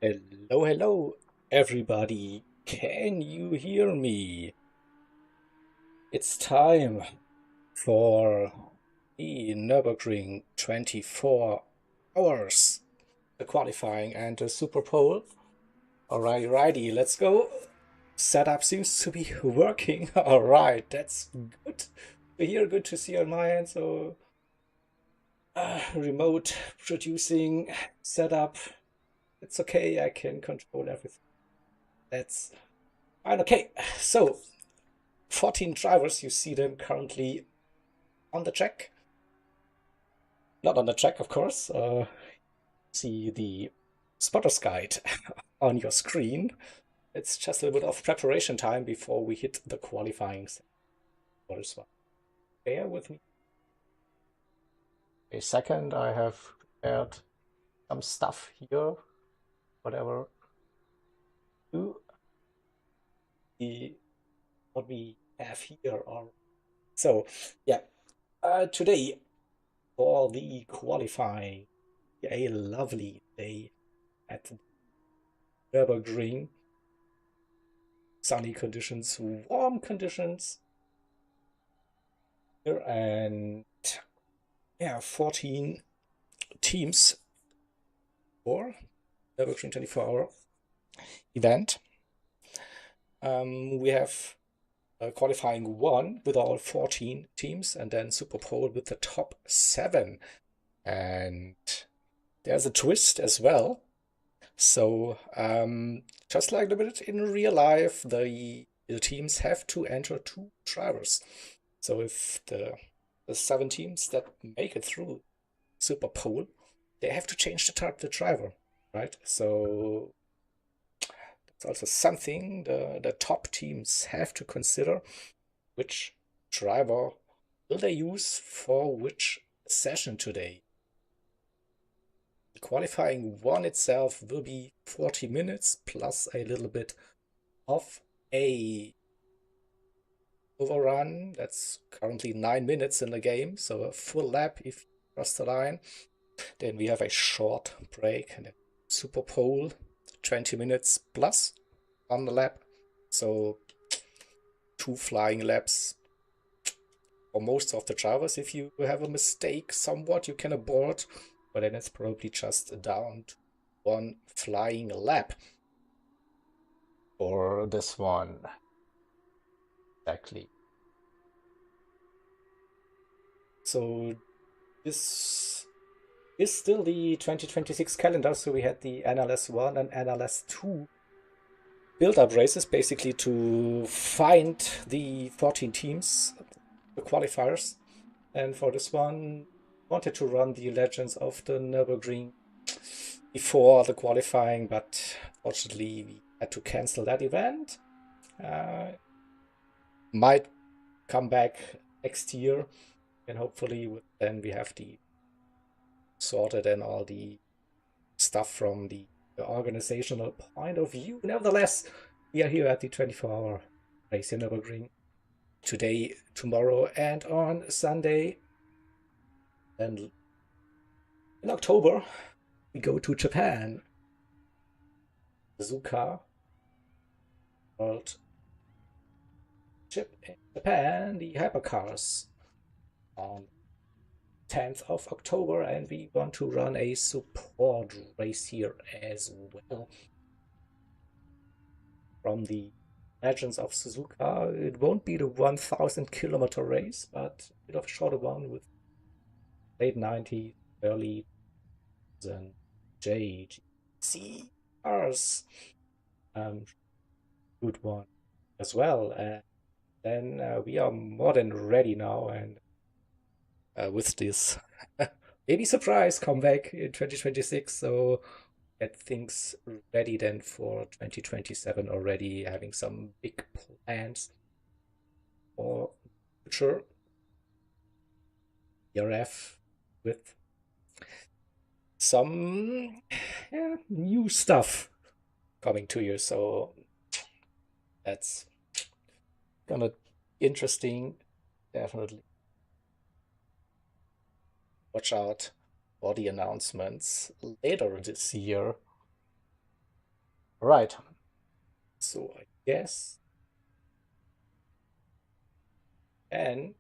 Hello, hello, everybody. Can you hear me? It's time for the Nürburgring 24 hours, the qualifying and the Superpole. Alrighty, righty, let's go. Setup seems to be working. Alright, that's good to hear, good to see on my end. So, remote producing setup. It's okay, I can control everything. That's fine. Okay, so 14 drivers, you see them currently on the track. Not on the track, of course. See the spotter's guide on your screen. It's just a little bit of preparation time before we hit the qualifying for this one. Bear with me a second. I have prepared some stuff here, whatever do the what we have here. So yeah, today for the qualifying, a lovely day at Nürburgring. Sunny conditions, warm conditions here, and yeah, 14 teams for Nürburgring 24-hour event. We have qualifying 1 with all 14 teams, and then Superpole with the top 7. And there's a twist as well. So, just like a bit in real life, the teams have to enter 2 drivers. So if the 7 teams that make it through Superpole, they have to change the driver, right? So that's also something the top teams have to consider. Which driver will they use for which session today? The qualifying 1 itself will be 40 minutes plus a little bit of a overrun. That's currently 9 minutes in the game, so a full lap if you cross the line. Then we have a short break and a super pole, 20 minutes plus on the lap. So 2 flying laps for most of the drivers. If you have a mistake somewhat, you can abort, but then it's probably just down to 1 flying lap for this one. Exactly. So this is still the 2026 calendar. So we had the NLS1 and NLS2 build-up races, basically to find the 14 teams, the qualifiers. And for this one, wanted to run the Legends of the Nürburgring before the qualifying, but fortunately we had to cancel that event. Might come back next year, and hopefully then we have the sorted and all the stuff from the organizational point of view. Nevertheless, we are here at the 24-hour race in Nürburgring today, tomorrow, and on Sunday. And in October, we go to Japan. Suzuka World Chip in Japan, the hypercars on 10th of October, and we want to run a support race here as well. From the Legends of Suzuka, it won't be the 1,000-kilometer race, but a bit of a shorter one with late 90s, early 2000 JGC cars. Good one as well. And then we are more than ready now, and with this maybe surprise comeback in 2026. So get things ready then for 2027 already, having some big plans for future ERF with some new stuff coming to you. So that's gonna be interesting, definitely. Watch out for the announcements later this year Right. So I guess. And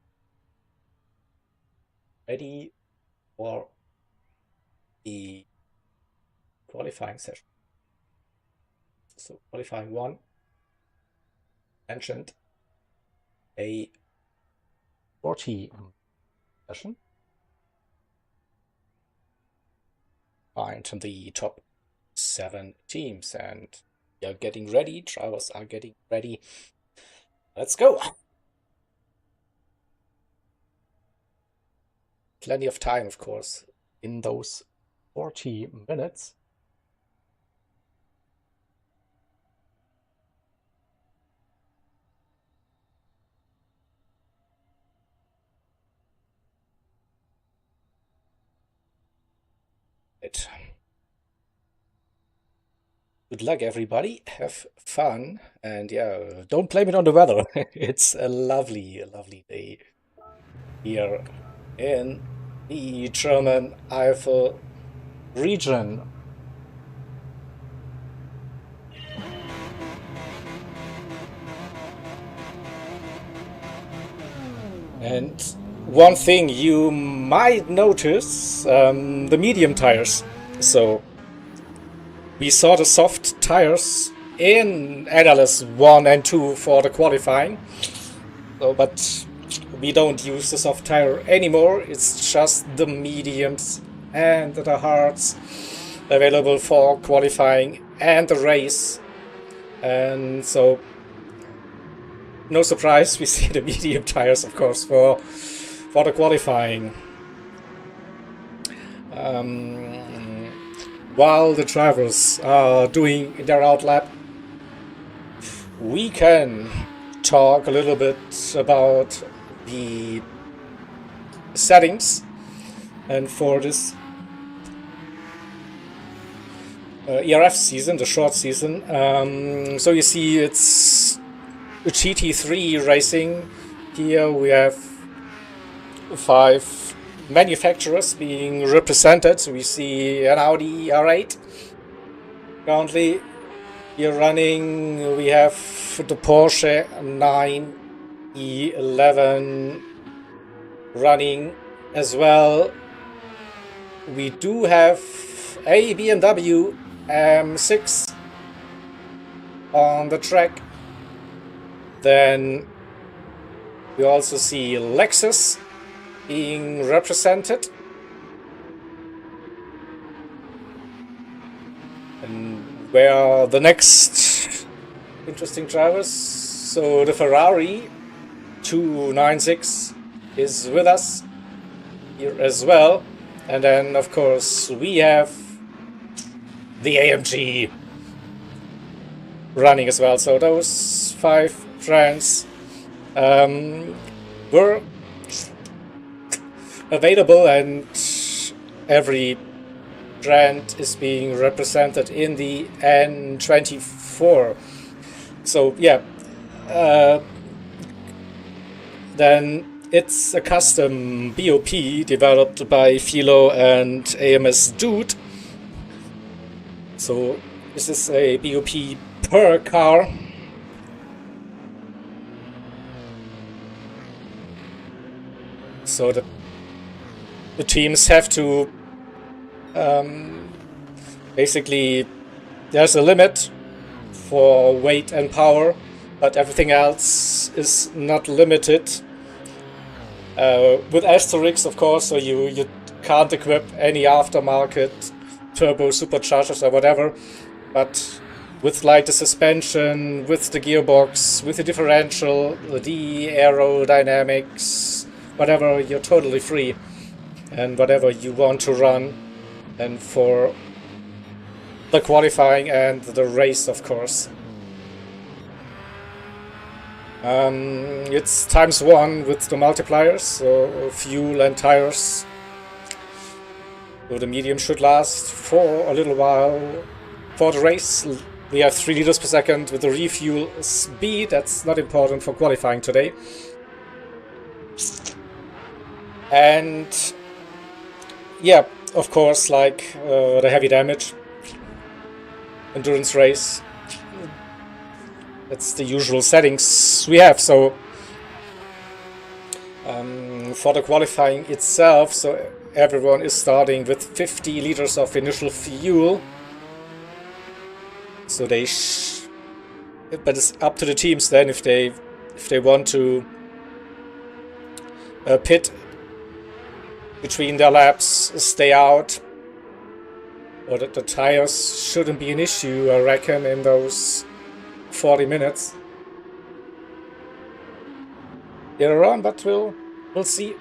ready for the qualifying session. So qualifying 1 mentioned a 40 session. Find the top 7 teams, and we are getting ready. Drivers are getting ready. Let's go. Plenty of time, of course, in those 40 minutes. Right. Good luck, everybody. Have fun. And yeah, don't blame it on the weather. It's a lovely day here in the German Eifel region. And one thing you might notice, the medium tires. So we saw the soft tires in NLS 1 and 2 for the qualifying. So, but we don't use the soft tire anymore. It's just the mediums and the hards available for qualifying and the race. And so, no surprise, we see the medium tires, of course, for the qualifying. While the drivers are doing their outlap, we can talk a little bit about the settings. And for this ERF season, the short season, so you see it's GT3 racing. Here we have 5 manufacturers being represented. We see an Audi R8 currently here running. We have the Porsche 911 running as well. We do have a BMW M6 on the track. Then we also see Lexus being represented. And where are the next interesting drivers? So the Ferrari 296 is with us here as well. And then, of course, we have the AMG running as well. So those 5 brands were available, and every brand is being represented in the N24. So yeah, then it's a custom BOP developed by Philo and AMS Dude. So this is a BOP per car. So the teams have to basically, there's a limit for weight and power, but everything else is not limited. With asterisks, of course, so you can't equip any aftermarket turbo superchargers or whatever, but with like the suspension, with the gearbox, with the differential, the aerodynamics, whatever, you're totally free. And whatever you want to run, and for the qualifying and the race, of course. It's ×1 with the multipliers, so fuel and tires. So the medium should last for a little while. For the race, we have 3 liters per second with the refuel speed. That's not important for qualifying today. And yeah, of course, like the heavy damage endurance race, That's the usual settings we have. So for the qualifying itself, so everyone is starting with 50 liters of initial fuel. So they but it's up to the teams then if they want to pit between their laps, stay out, or that the tires shouldn't be an issue, I reckon, in those 40 minutes. They're around, but we'll see.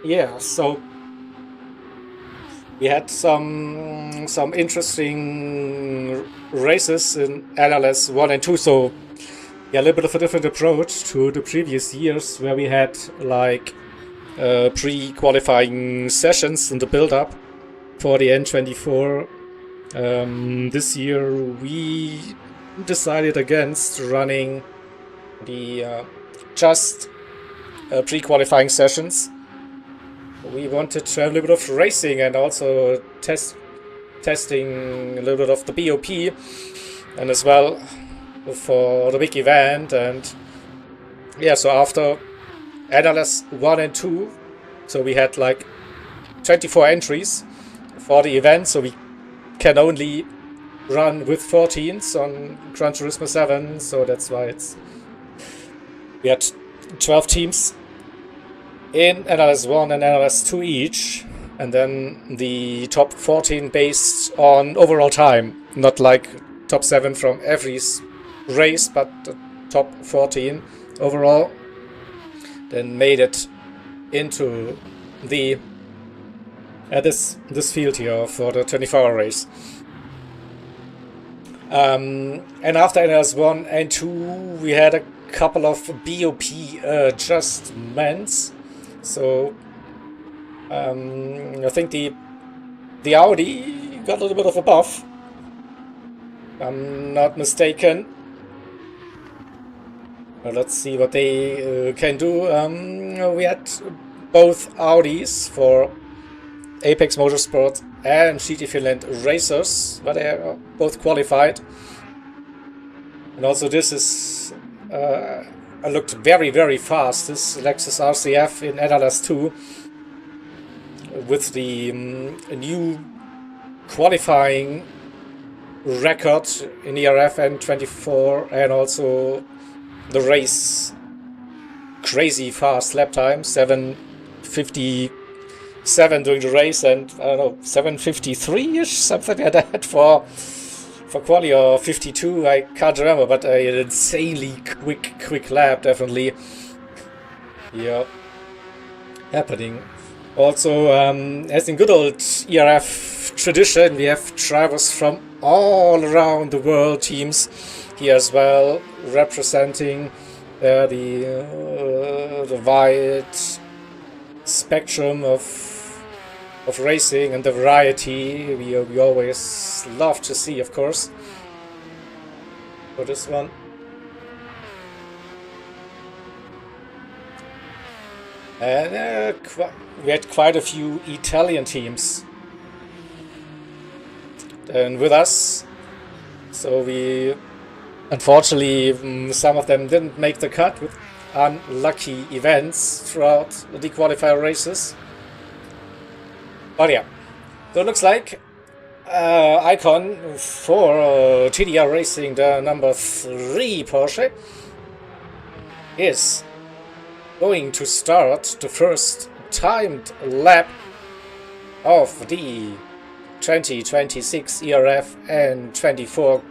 Yeah, so we had some interesting races in LLS 1 and 2, so yeah, a little bit of a different approach to the previous years where we had like pre-qualifying sessions in the build-up for the N24. This year we decided against running the just pre-qualifying sessions. We wanted to have a little bit of racing and also testing a little bit of the BOP, and as well for the big event. And yeah, so after NLS 1 and 2, so we had like 24 entries for the event, so we can only run with 14s on Gran Turismo 7, so that's why we had 12 teams in NLS 1 and NLS 2 each, and then the top 14 based on overall time, not like top 7 from every race, but the top 14 overall, then made it into the this field here for the 24-hour race. And after NLS 1 and 2 we had a couple of BOP adjustments. So I think the Audi got a little bit of a buff, if I'm not mistaken. Let's see what they can do. We had both Audis for Apex Motorsport and GT Finland racers, but they are both qualified. And also this is looked very, very fast, this Lexus RCF in NLS 2, with the new qualifying record in ERF N24, and also the race crazy fast lap time, 7:57 during the race, and I don't know, 7:53ish, something like that for quali, or 52, I can't remember, but an insanely quick lap, definitely. Yeah, happening. Also, as in good old ERF tradition, we have drivers from all around the world, teams here as well, representing the wide spectrum of racing and the variety we always love to see, of course. For this one, and we had quite a few Italian teams and with us, so we unfortunately some of them didn't make the cut with unlucky events throughout the qualifier races. But yeah, so it looks like icon for TDR Racing, the number 3 Porsche, is going to start the first timed lap of the 2026 ERF N24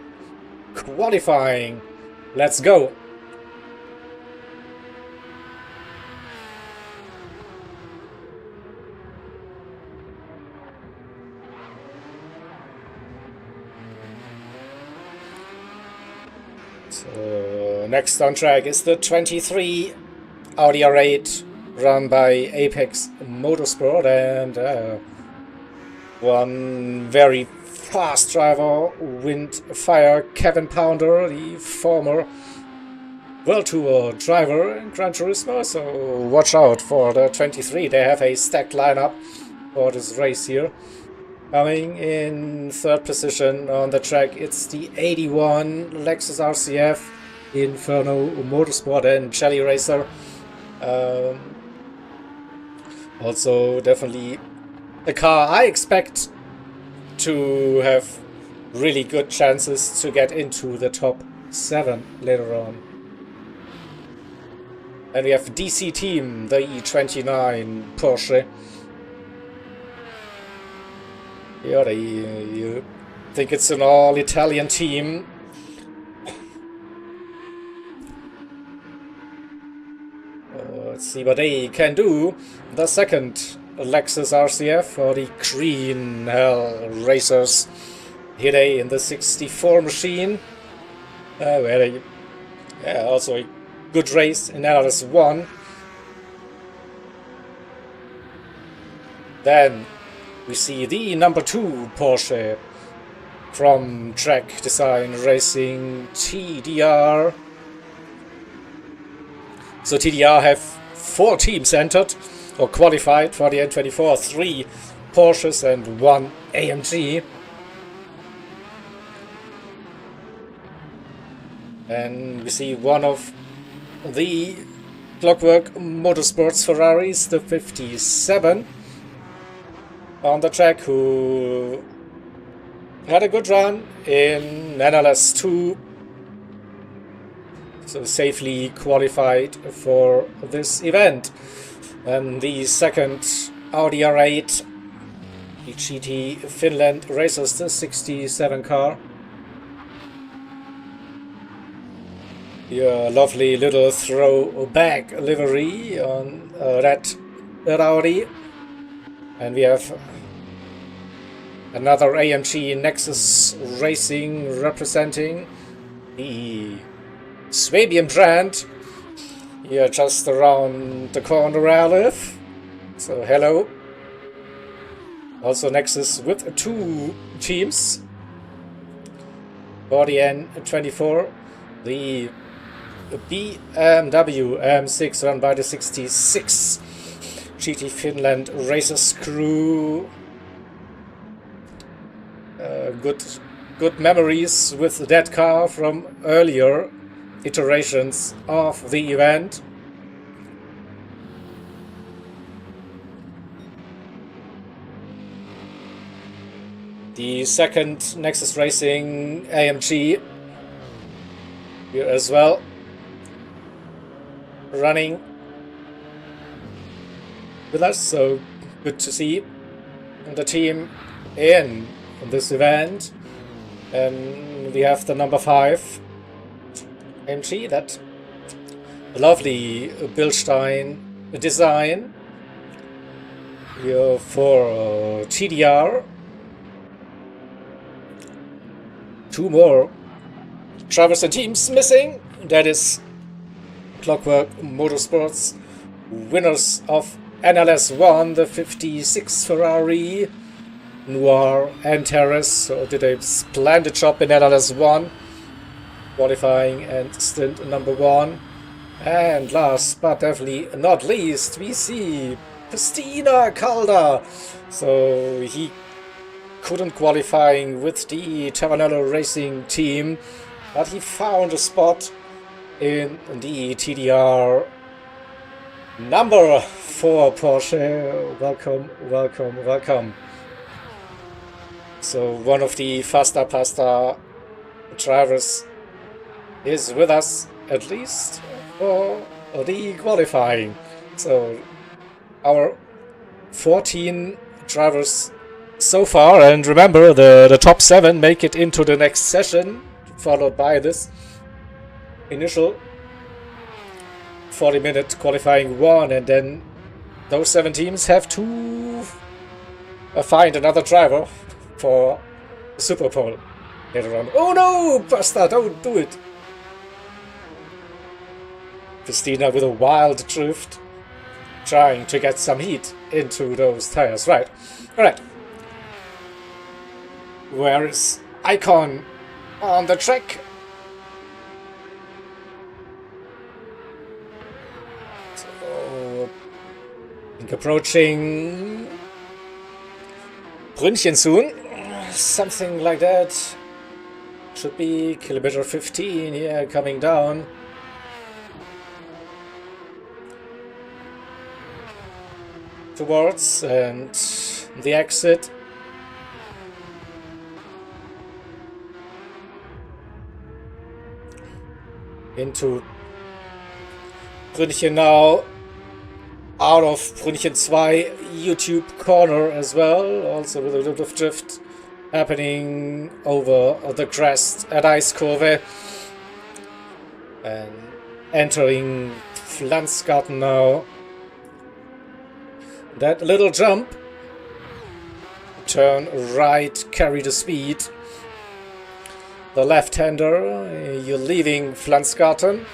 qualifying. Let's go! So next on track is the 23 Audi R8 run by Apex Motorsport, and one very fast driver, Windfire Kevin Pounder, the former World Tour driver in Gran Turismo. So watch out for the 23. They have a stacked lineup for this race here. Coming in third position on the track, it's the 81 Lexus RCF, Inferno Motorsport and Jelly Racer. Also definitely a car I expect to have really good chances to get into the top 7 later on. And we have DC Team, the E29 Porsche. Yeah, you think it's an all-Italian team. Let's see what they can do. The second Lexus RCF for the Green Hell Racers. Here they in the 64 machine. Where they, also a good race in LS1. Then we see the number 2 Porsche from Track Design Racing, TDR. So TDR have 4 teams entered or qualified for the N24, 3 Porsches and 1 AMG. And we see one of the Clockwork Motorsports Ferraris, the 57, on the track, who had a good run in NLS 2, so safely qualified for this event. And the second Audi R8, the GT Finland Racers, the 67 car. Your lovely little throwback livery on that Audi. And we have another AMG Nexus Racing representing the Swabian brand. Here just around the corner where I live. So hello. Also Nexus with 2 teams. For the N24, the BMW M6 run by the 66 GT Finland Racers crew. Good memories with that car from earlier iterations of the event. The second Nexus Racing AMG here as well, running with us, so good to see the team in this event. And we have the number 5 AMG, that lovely Bilstein design here for TDR. 2 more drivers and teams missing. That is Clockwork Motorsports, winners of NLS 1, the 56 Ferrari, Noir and Terrace. So did a splendid job in NLS 1, qualifying and stint number 1. And last but definitely not least, we see Christina Calder. So he couldn't qualifying with the Tavanello Racing team, but he found a spot in the TDR number 4 Porsche. Welcome, welcome, welcome. So one of the faster pasta drivers is with us, at least for the qualifying. So our 14 drivers so far, and remember, the top 7 make it into the next session, followed by this initial 40-minute qualifying 1, and then those 7 teams have to find another driver for Superpole later on. Oh no, Buster, don't do it! Christina with a wild drift, trying to get some heat into those tires. Right, alright. Where is Icon on the track? So, I think approaching Brünnchen soon. Something like that. Should be kilometer 15 here, coming down. Towards and the exit. Into Brünnchen now. Out of Brünnchen 2 YouTube corner as well. Also with a little bit of drift happening over the crest at Eiskurve. And entering Pflanzgarten now. That little jump. Turn right, carry the speed. The left-hander, you're leaving Pflanzgarten.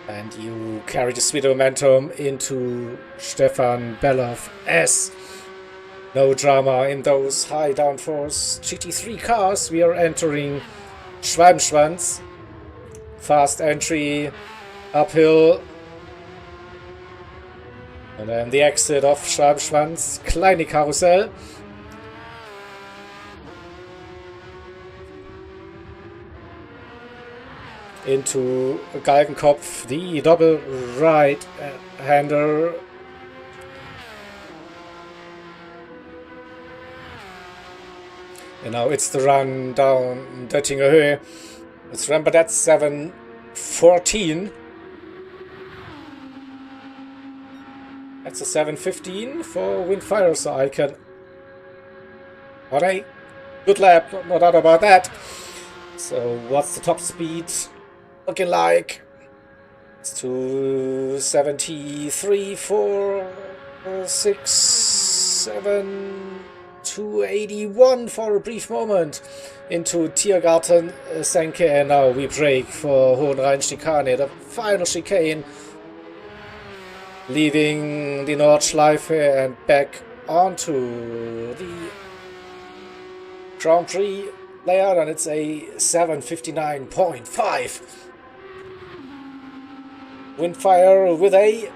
And you carry the speed momentum into Stefan Belloff S. No drama in those high downforce GT3 cars. We are entering Schwalbenschwanz. Fast entry, uphill. And then the exit of Schwalbenschwanz. Kleine Karussell. Into Galgenkopf, the double right-hander. And now it's the run down Döttinger Höhe. Let's remember that's 7:14. That's a 7:15 for Windfire, so I can... Alright, good lap, no doubt about that. So what's the top speed looking like? It's 273, 4, 6, 7, 281 for a brief moment into Tiergarten Senke, and now we brake for Hohenrhein-Schikane, the final chicane, leaving the Nordschleife and back onto the Grand Prix layout, and it's a 7:59.5. Windfire with a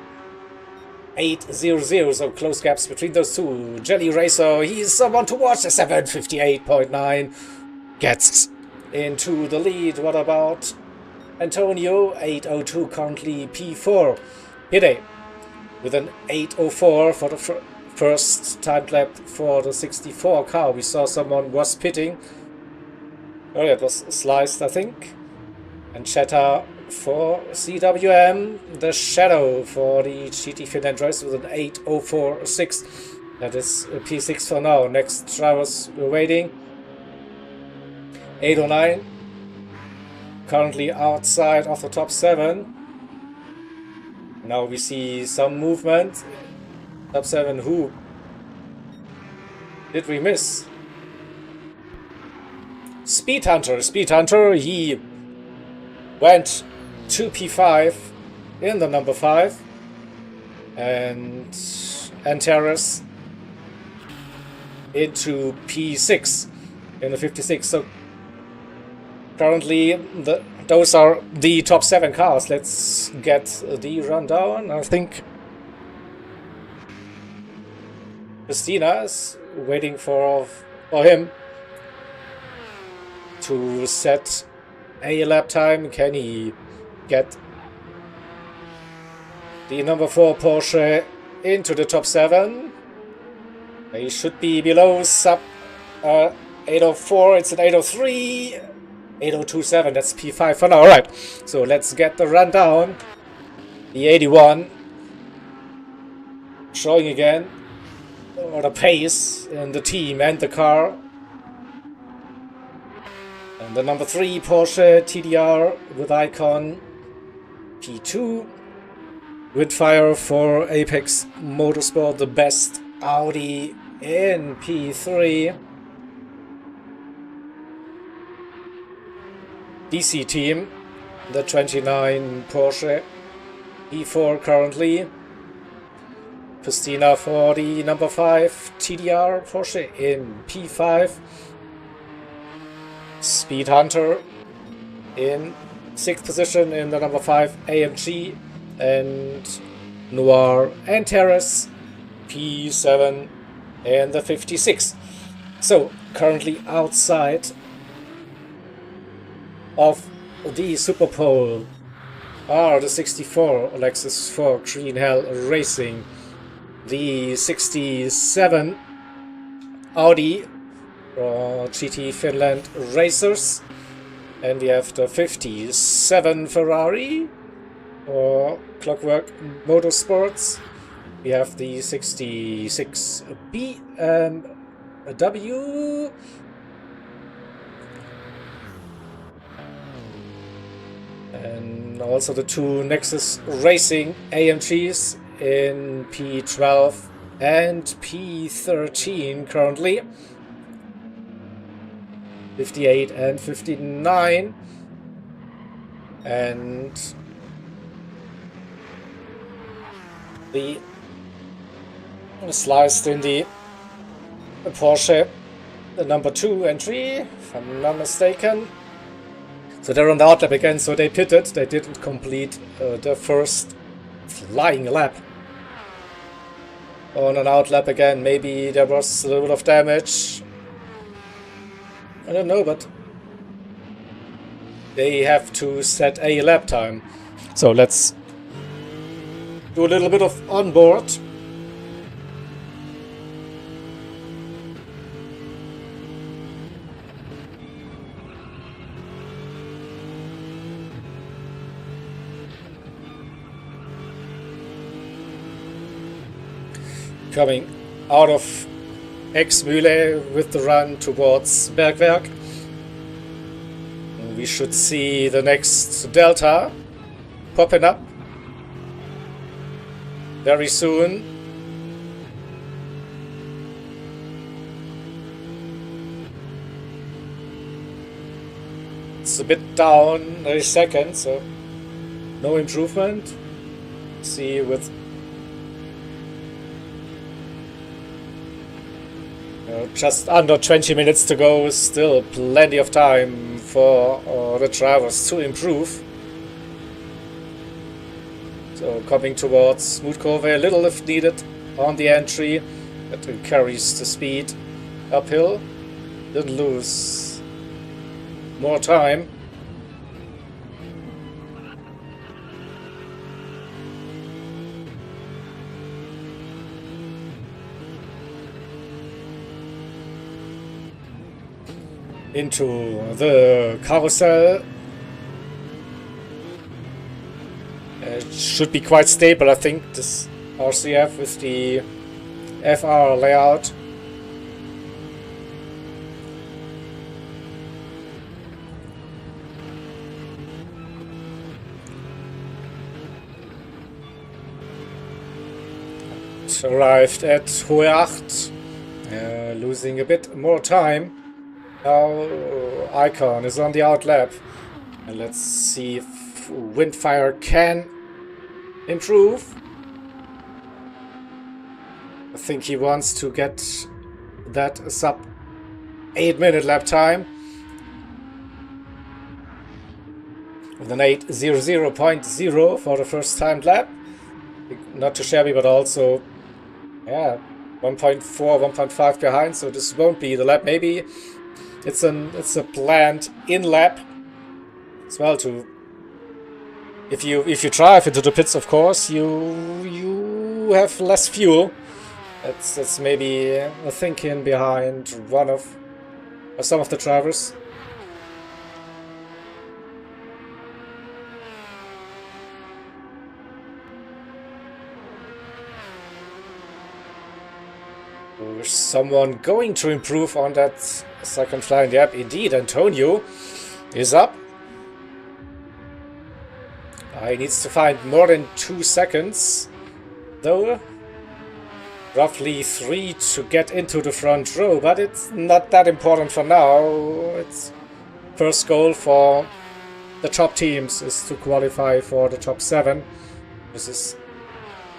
8:00, so close gaps between those two. Jelly Racer, he's someone to watch. A 7:58.9 gets into the lead. What about Antonio? 8:02 currently P4. Hide with an 8:04 for the first time lap for the 64 car. We saw someone was pitting. Oh yeah, it was sliced, I think. And Cheta for CWM. The Shadow for the GT Finland race with an 8:04.6. That is a P6 for now. Next drivers we're waiting. 8:09. Currently outside of the top 7. Now we see some movement. Top 7, who did we miss? Speed Hunter, he went to P5 in the number 5, and Antares into P6 in the 56. So currently those are the top 7 cars. Let's get the rundown. I think Christina is waiting for him to set a lap time. Can he get the number 4 Porsche into the top 7? He should be below sub 8:04. It's an 8:03, 8:027. That's P5 for now. Alright, so let's get the rundown. The 81 showing again the pace in the team and the car. And the number 3 Porsche TDR with icon P2. Windfire for Apex Motorsport, the best Audi in P3. DC team, the 29 Porsche P4 currently. Christina for the number 5 TDR Porsche in P5. Speed Hunter in 6th position in the number 5 AMG, and Noir and Terrace P7 in the 56. So currently outside of the Superpole are the 64 Lexus for Green Hell Racing, the 67 Audi GT Finland Racers, and we have the 57 Ferrari or Clockwork Motorsports. We have the 66 BMW, and also the two Nexus Racing AMGs in P12 and P13 currently. 58 and 59. And the sliced in the Porsche, the number 2 entry, if I'm not mistaken. So they're on the outlap again, so they pitted. They didn't complete their first flying lap. On an outlap again, maybe there was a little bit of damage. I don't know, but they have to set a lap time. So let's do a little bit of onboard. Coming out of Exmühle with the run towards Bergwerk. We should see the next Delta popping up very soon. It's a bit down a second, so no improvement. See with just under 20 minutes to go, still plenty of time for the drivers to improve. So coming towards smooth curve a little if needed on the entry. That carries the speed uphill. Didn't lose more time. Into the carousel. It should be quite stable, I think, this RCF with the FR layout. It arrived at Hohe Acht, losing a bit more time. Now Icon is on the outlap, and let's see if Windfire can improve. I think he wants to get that sub 8-minute lap time with an 8:00.0 for the first time lap. Not too shabby, but also 1.4, 1.5 behind, so this won't be the lap. Maybe it's a planned in lap as well. To if you drive into the pits, of course you have less fuel. That's maybe a thinking behind one of some of the drivers. Is someone going to improve on that second flying lap? Indeed, Antonio is up. He needs to find more than 2 seconds, though. Roughly 3 to get into the front row, but it's not that important for now. It's first goal for the top teams is to qualify for the top 7. This is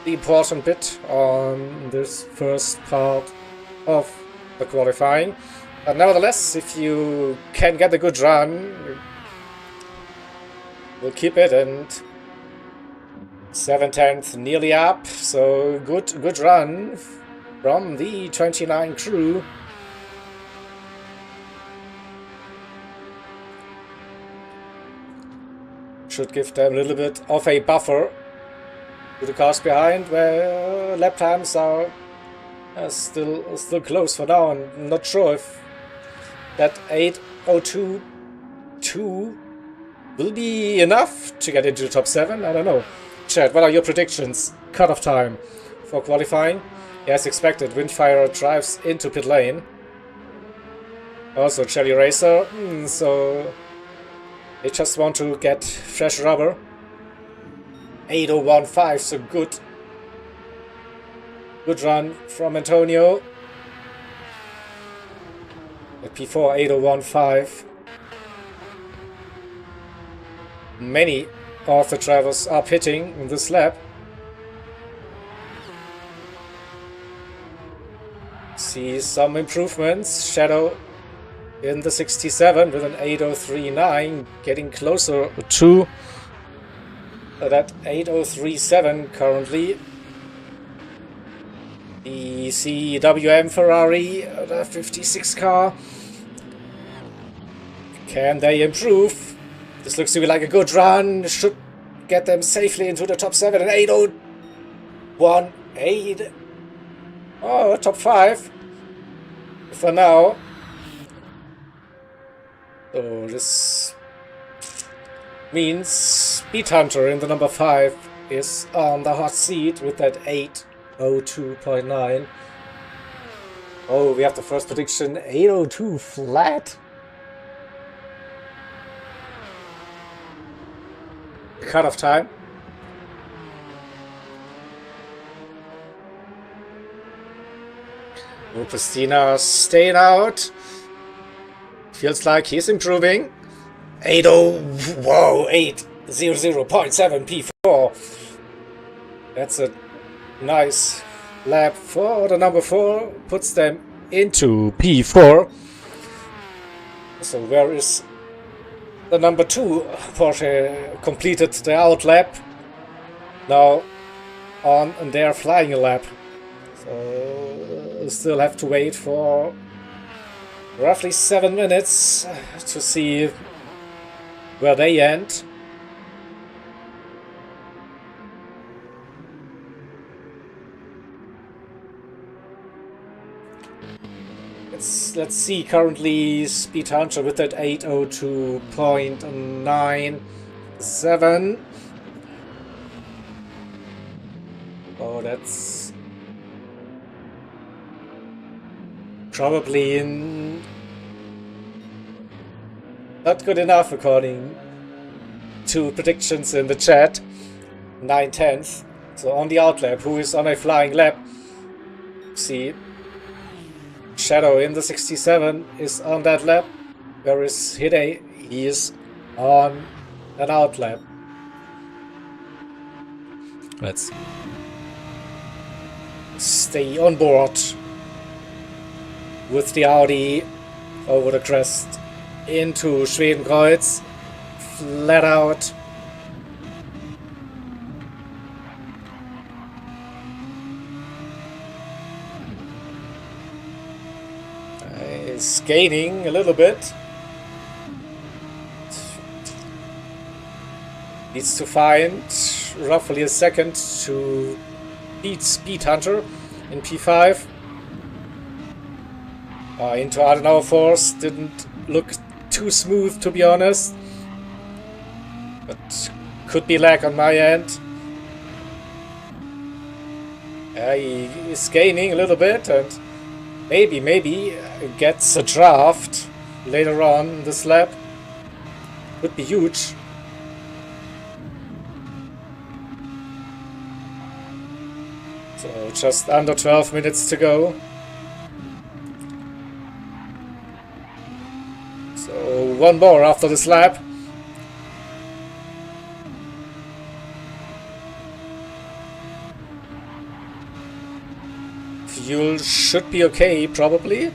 the important bit on this first part of the qualifying. But nevertheless, if you can get a good run, we'll keep it. And 7/10 nearly up, so good run from the 29 crew. Should give them a little bit of a buffer to the cars behind, where lap times are still close for now. I'm not sure if that 8:02.2 will be enough to get into the top 7. I don't know. Chat, what are your predictions? Cut-off time for qualifying? As expected, Windfire drives into pit lane. Also, Jelly Racer. So they just want to get fresh rubber. 8:01.5, so good run from Antonio. At P4, 8:01.5. Many of the drivers are pitting in this lap. See some improvements. Shadow in the 67 with an 8:03.9, getting closer to that 8:03.7 currently. The CWM Ferrari, the 56 car. Can they improve? This looks to be like a good run. Should get them safely into the top 7 and 8:01.8. Oh, top 5 for now. So this means Speed Hunter in the number 5 is on the hot seat with that 8:02.9. Oh, we have the first prediction, 8:02 flat. Cut-off time. Oh, Christina staying out. Feels like he's improving. 8:00.7 P4. That's a nice lap for the number 4. Puts them into P4. So where is the number 2? Porsche completed the out lap. Now on their flying lap. So still have to wait for roughly 7 minutes to see where they end. Let's see, currently Speed Hunter with that 8:02.97. Oh, that's probably not good enough according to predictions in the chat. 9/10. So on the outlap, who is on a flying lap? See, Shadow in the 67 is on that lap. Where is Hide? He is on an outlap. Let's stay on board with the Audi over the crest into Schwedenkreuz. Flat out. Is gaining a little bit. Needs to find roughly a second to beat Speed Hunter in P5. Into Adenauer Force didn't look too smooth, to be honest. But could be lag on my end. He is gaining a little bit and maybe gets a draft later on in this lap. Would be huge. So just under 12 minutes to go. So one more after this lap. Fuel should be okay, probably.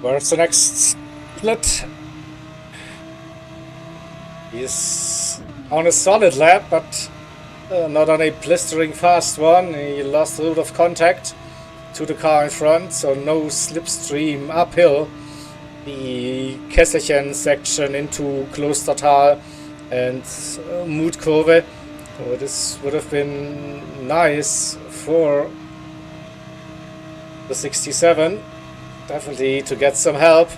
Where's the next split? He's on a solid lap, but not on a blistering fast one. He lost a lot of contact to the car in front, so no slipstream uphill. The Kesselchen section into Klostertal and Mutkurve. So this would have been nice for the 67. Definitely to get some help.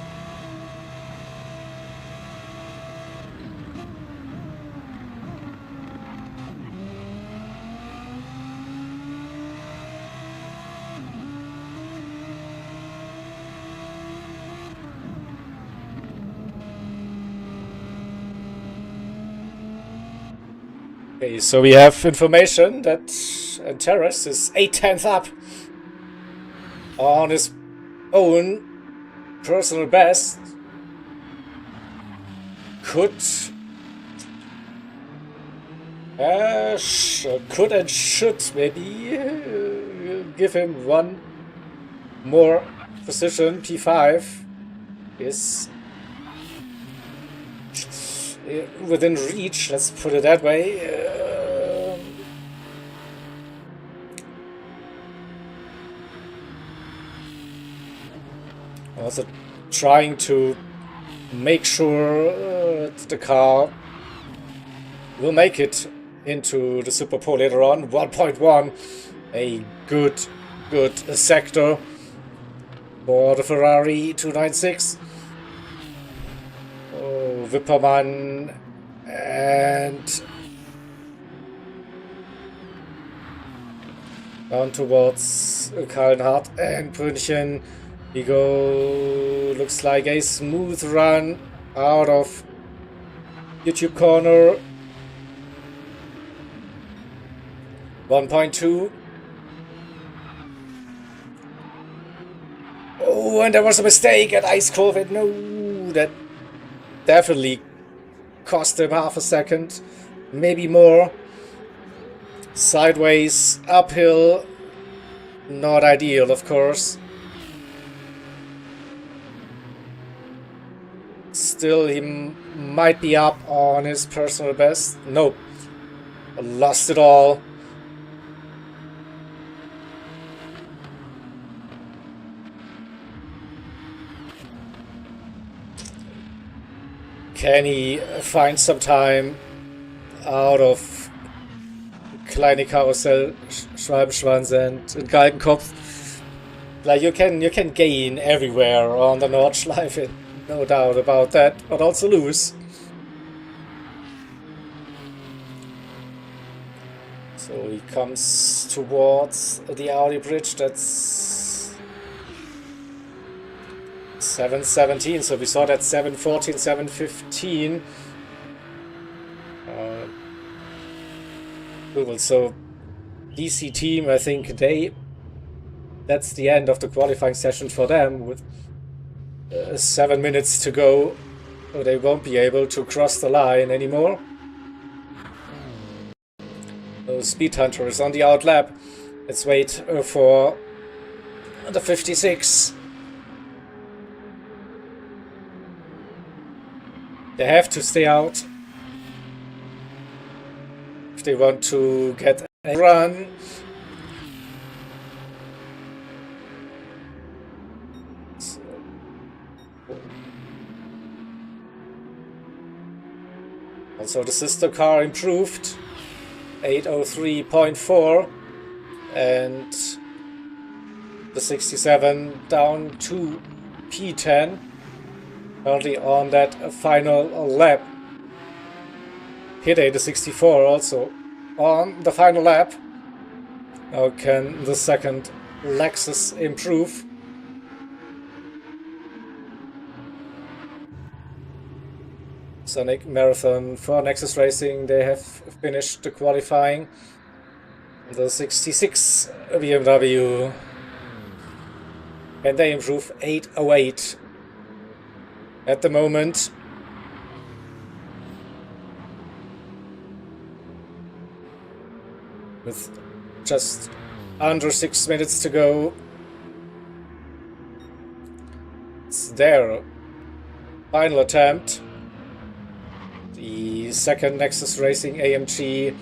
Okay, so we have information that Terrace is 8/10 up on his own personal best. Could and should maybe give him one more position. P5 is within reach, let's put it that way. Also trying to make sure the car will make it into the Superpole later on. 1.1, a good sector for the Ferrari 296. Oh, Wippermann and down towards Kallenhardt and Brünchen. We go, looks like a smooth run out of YouTube corner. 1.2. Oh, and there was a mistake at Ice Curve. No, that definitely cost him half a second, maybe more. Sideways, uphill, not ideal, of course. Still, he might be up on his personal best. Nope. Lost it all. Can he find some time out of Kleine Karussell, Schwalbenschwanz and Galgenkopf? Like, you can gain everywhere on the Nordschleife. No doubt about that, but also lose. So he comes towards the Audi bridge. That's 7:17. So we saw that 7:14, 7:15. So DC team, I think that's the end of the qualifying session for them with 7 minutes to go. So they won't be able to cross the line anymore. Speed Hunter is on the outlap. Let's wait for the 56. They have to stay out if they want to get a run. Also the sister car improved, 8:03.4, and the 67 down to P10, currently on that final lap. Hit the 64 also on the final lap. Now can the second Lexus improve? Sonic Marathon for Nexus Racing, they have finished the qualifying. The 66 BMW, and they improve 8:08 at the moment. With just under 6 minutes to go. It's their final attempt. The second Nexus Racing AMG.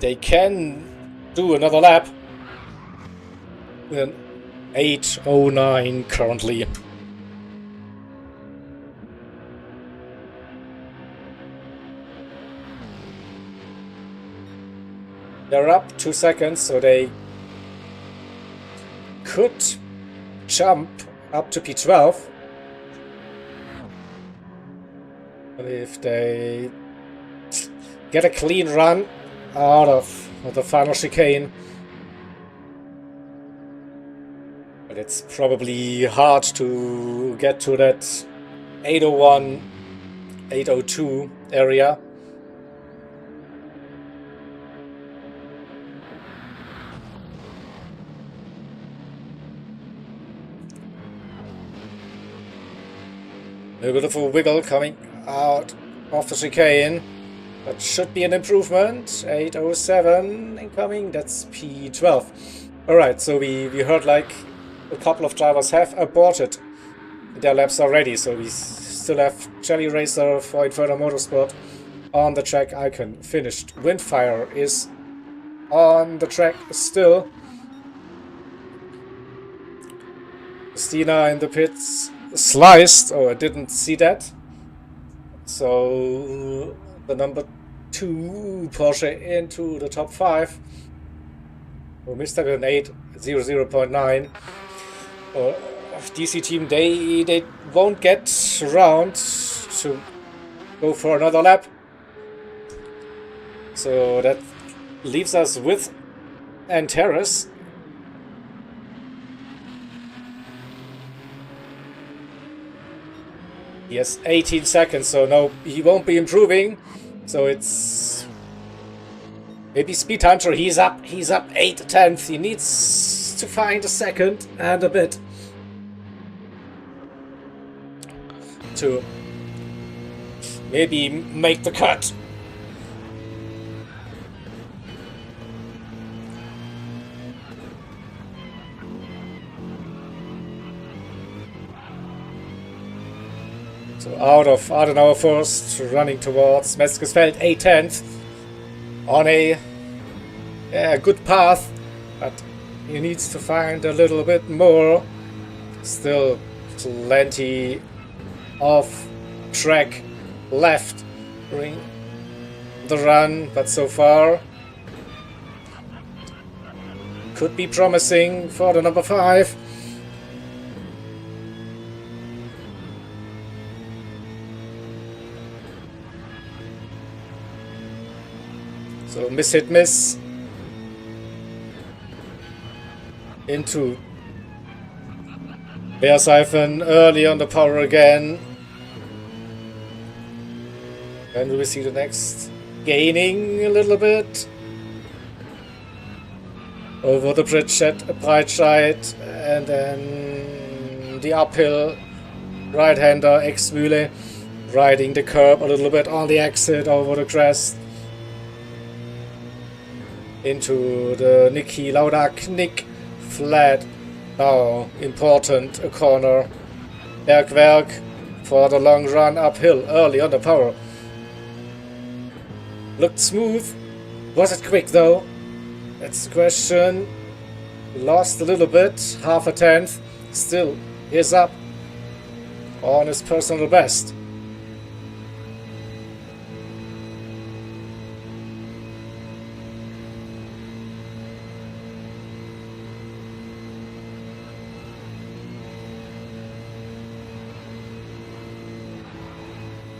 They can do another lap. With an 8:09 currently. They're up 2 seconds, so they could jump up to P12. But if they get a clean run out of the final chicane, but it's probably hard to get to that 801, 802 area. A bit of a wiggle coming out of the chicane. That should be an improvement. 807 incoming. That's P12. Alright, so we heard like a couple of drivers have aborted their laps already. So we still have Jelly Racer for Inferno Motorsport on the track icon finished. Windfire is on the track still. Christina in the pits. Sliced. Oh, I didn't see that. So the number 2 Porsche into the top 5. Oh, Mr. Grenade 00.9. DC team, they won't get around to go for another lap. So that leaves us with Antares. He has 18 seconds, so no, he won't be improving. So it's maybe Speed Hunter. He's up 8/10. He needs to find a second and a bit to maybe make the cut. So out of Adenauer first, running towards Metzgersfeld, 8/10 on a good path, but he needs to find a little bit more. Still plenty of track left during the run, but so far could be promising for the number 5. So miss hit miss into Bearsiphon early on the power again. When do we see the next? Gaining a little bit over the bridge at Breitscheid, and then the uphill right-hander Exmühle riding the curb a little bit on the exit over the crest into the Niki Lauda Knick flat. Now important a corner. Bergwerk for the long run uphill early on the power. Looked smooth. Was it quick though? That's the question. Lost a little bit, half a tenth. Still is up on his personal best.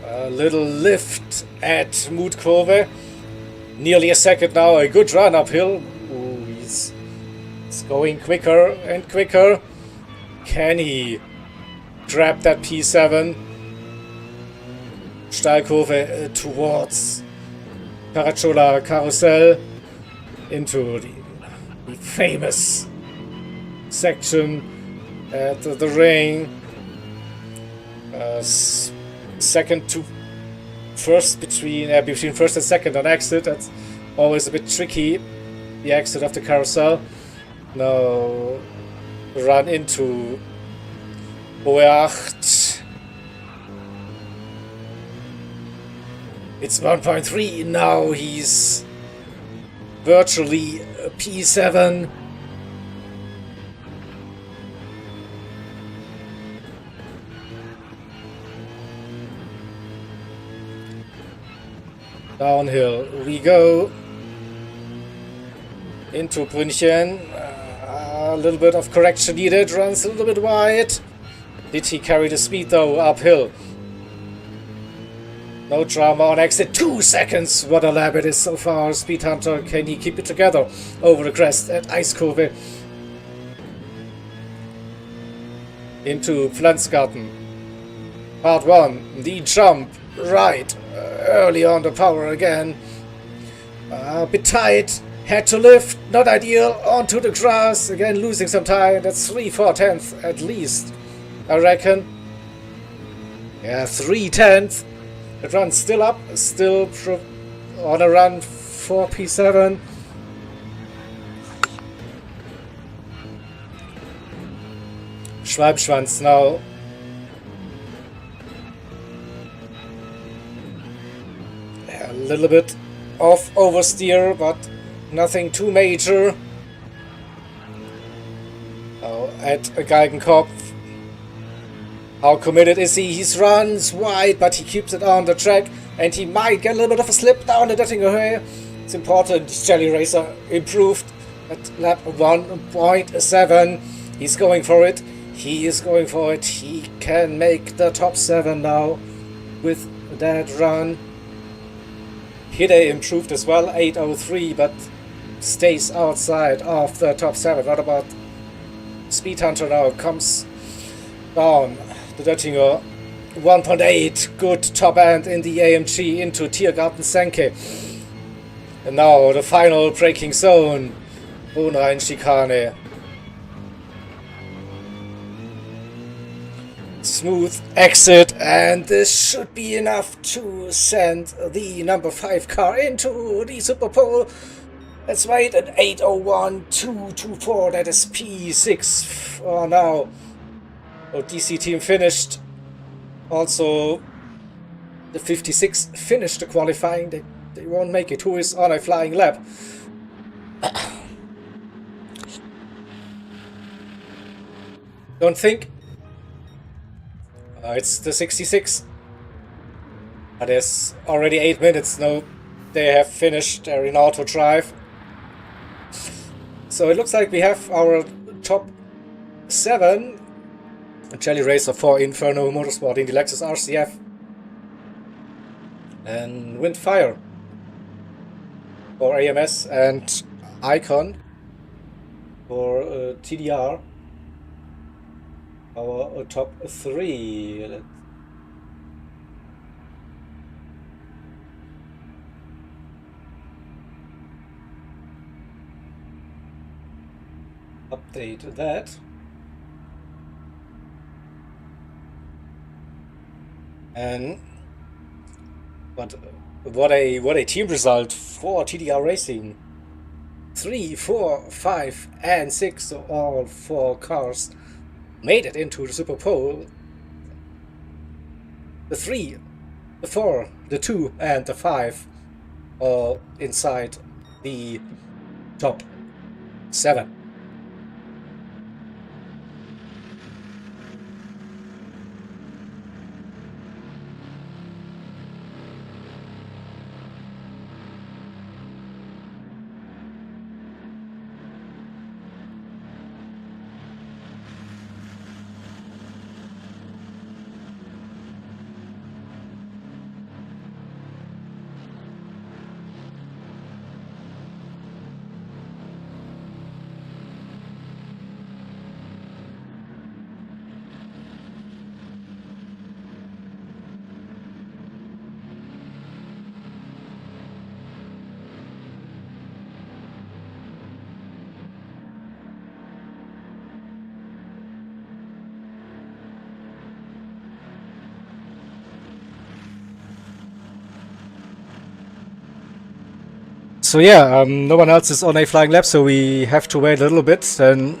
A little lift at Mutkurve. Nearly a second now. A good run uphill. Ooh, he's going quicker and quicker. Can he grab that P7? Steilkurve towards Caracciola Carousel into the famous section at the ring. Second to first between first and second on exit. That's always a bit tricky. The exit of the carousel. Now run into OR8. It's 1.3. Now he's virtually P7. Downhill we go into Brünchen. A little bit of correction needed. Runs a little bit wide. Did he carry the speed though? Uphill. No drama on exit. 2 seconds. What a lap it is so far. Speed Hunter, can he keep it together over the crest at Ice Kurve? Into Pflanzgarten. Part 1. The jump. Right. Early on the power again. A bit tight. Had to lift. Not ideal. Onto the grass. Again losing some time. That's 3/4 at least, I reckon. Yeah, 3/10. The run's still up. Still on a run for P7. Schwalbschwanz now. A little bit off oversteer, but nothing too major. Oh, at Geigenkopf. How committed is he? He runs wide, but he keeps it on the track, and he might get a little bit of a slip down the Döttinger. It's important. Jelly Racer improved at lap 1.7. He's going for it. He is going for it. He can make the top 7 now with that run. Hide improved as well, 8:03, but stays outside of the top 7. What about Speed Hunter now? Comes down the Döttinger. 1.8, good top end in the AMG into Tiergarten Senke. And now the final braking zone. Hohenrhein chicane. Smooth exit, and this should be enough to send the number 5 car into the Superpole. Let's wait at 8:01.224. That is P6 for now. So DC team finished. Also, the 56 finished the qualifying. They won't make it. Who is on a flying lap? Don't think. It's the 66. But there's already 8 minutes. No, they have finished. They're in auto drive. So it looks like we have our top 7. Jelly Racer for Inferno Motorsport in the Lexus RCF. And Windfire for AMS, and Icon for TDR. Our top 3. Update that. And what a team result for TDR Racing. 3, 4, 5, and 6, so all 4 cars made it into the Superpole. The 3, the 4, the 2, and the 5 all inside the top 7. So yeah, no one else is on a flying lap, so we have to wait a little bit, and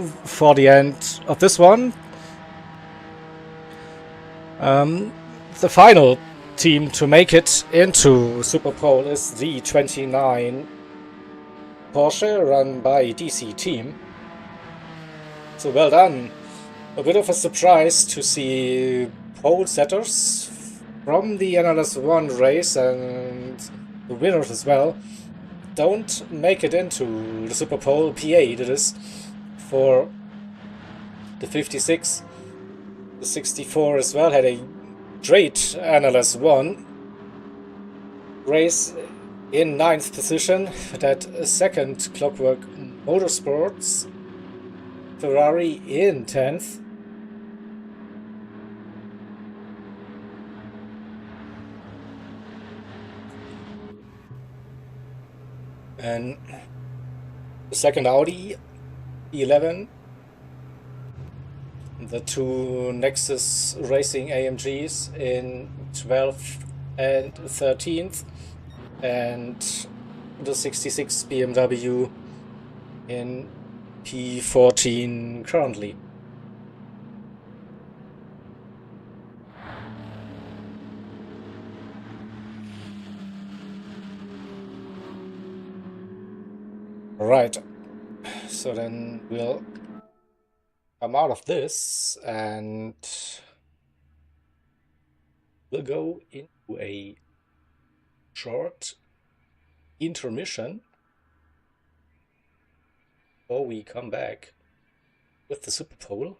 for the end of this one. The final team to make it into Superpole is the 29 Porsche, run by DC team. So well done. A bit of a surprise to see pole setters from the NLS1 race and the winners as well don't make it into the Superpole. P8 it is for the 56. The 64 as well had a great NLS1 race in 9th position. That second Clockwork Motorsports Ferrari in 10th. And the second Audi, 11. The two Nexus Racing AMGs in 12th and 13th. And the 66 BMW in P14 currently. Right, so then we'll come out of this and we'll go into a short intermission before we come back with the Superpole.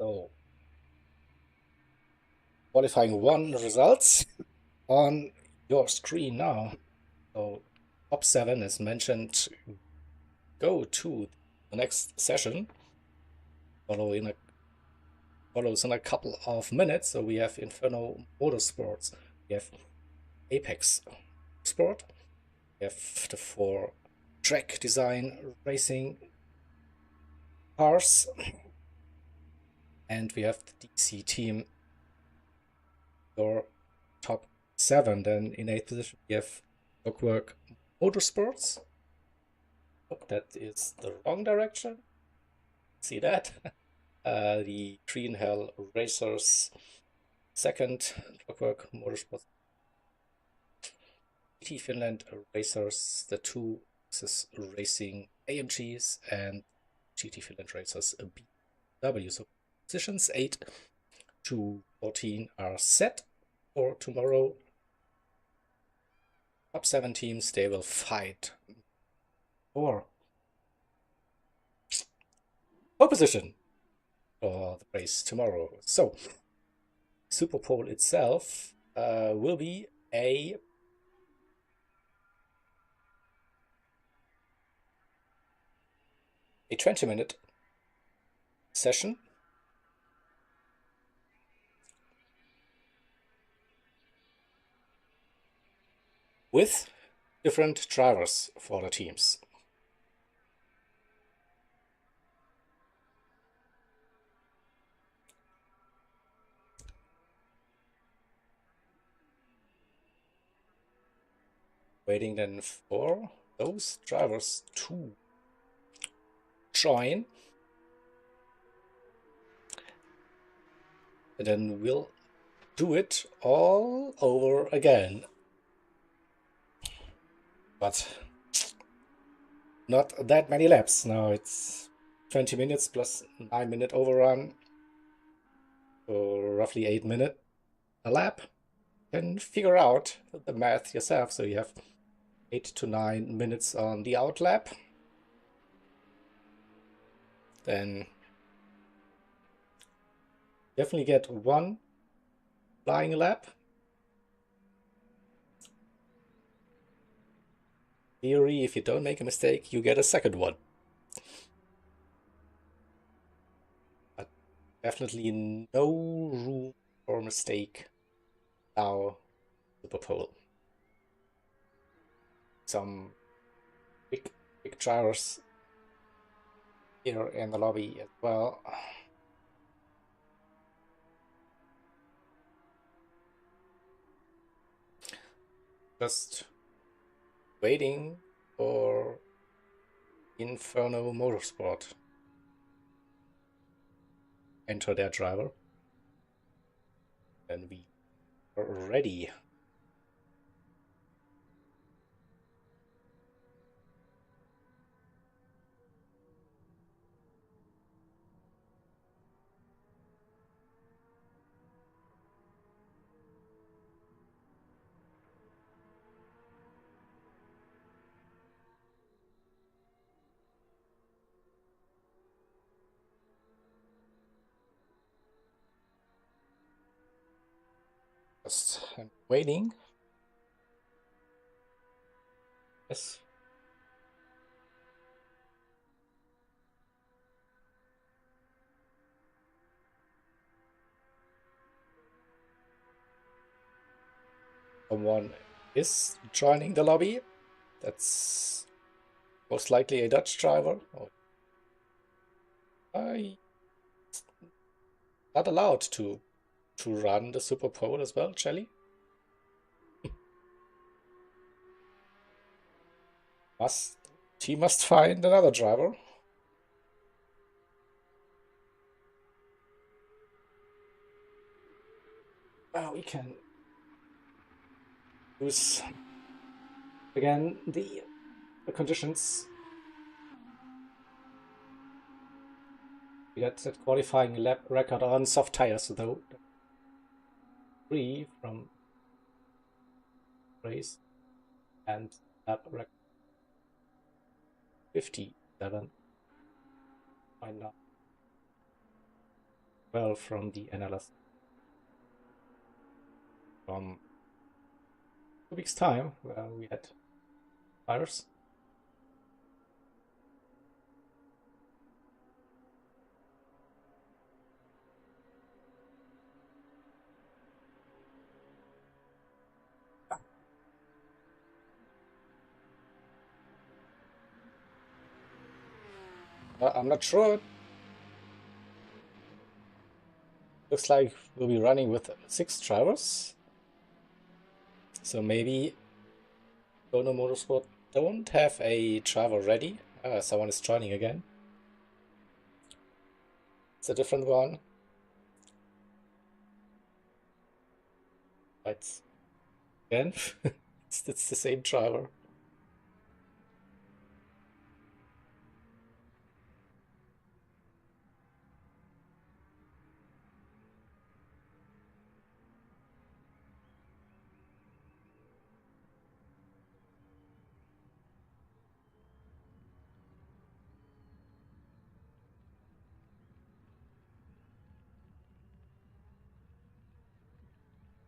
So, qualifying 1 results on your screen now. So, top 7 is mentioned. Go to the next session. Follows in a couple of minutes. So we have Inferno Motorsports, we have Apex Sport, we have the 4 track design racing cars, and we have the DC team, your top 7. Then in 8th position we have Clockwork Motorsports. Oh, that is the wrong direction. See that? The Green Hell Racers, 2nd, Clockwork Motorsports. GT Finland Racers, the 2 Racing AMGs, and GT Finland Racers BMW. So positions 8 to 14 are set for tomorrow. Top 7 teams, they will fight for pole position for the race tomorrow. So Superpole itself will be a a 20-minute session with different drivers for the teams. Waiting then for those drivers to join, and then we'll do it all over again. But not that many laps. Now it's 20 minutes plus 9-minute overrun, so roughly 8 minutes a lap. Then figure out the math yourself. So you have 8 to 9 minutes on the out lap. Then definitely get 1 flying lap. Theory, if you don't make a mistake, you get a 2nd one. But definitely no room for mistake now. Superpole. Some big drivers here in the lobby as well. Just waiting for Inferno Motorsport enter their driver. Then we are ready. Just waiting. Yes. Someone is joining the lobby. That's most likely a Dutch driver. I not allowed to run the Superpole as well, Shelly. He must find another driver. We can use again the conditions. We got that qualifying lap record on soft tires though. 3 from race and lap record 57. Why not? well from the analysis from 2 weeks' time, where we had fires. I'm not sure. Looks like we'll be running with 6 drivers. So maybe Dono Motorsport don't have a driver ready. Someone is joining again. It's a different one. It's again, it's the same driver.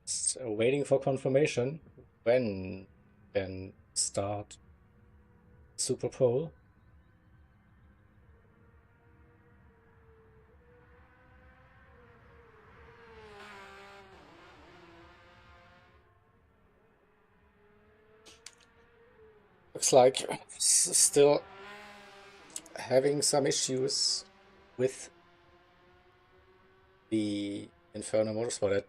Just waiting for confirmation when can start Superpole. Looks like still having some issues with the Inferno Motorsport. I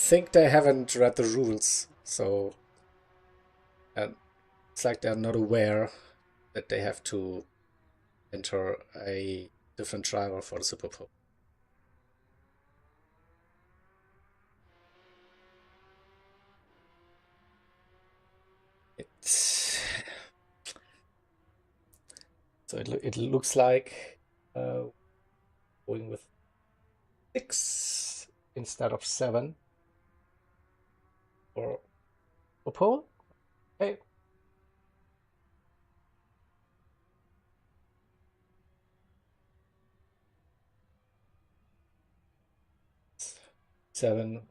think they haven't read the rules, so it's like they're not aware that they have to enter a different driver for the Superpole. So it looks like going with 6 instead of 7 for pole. Okay. Seven,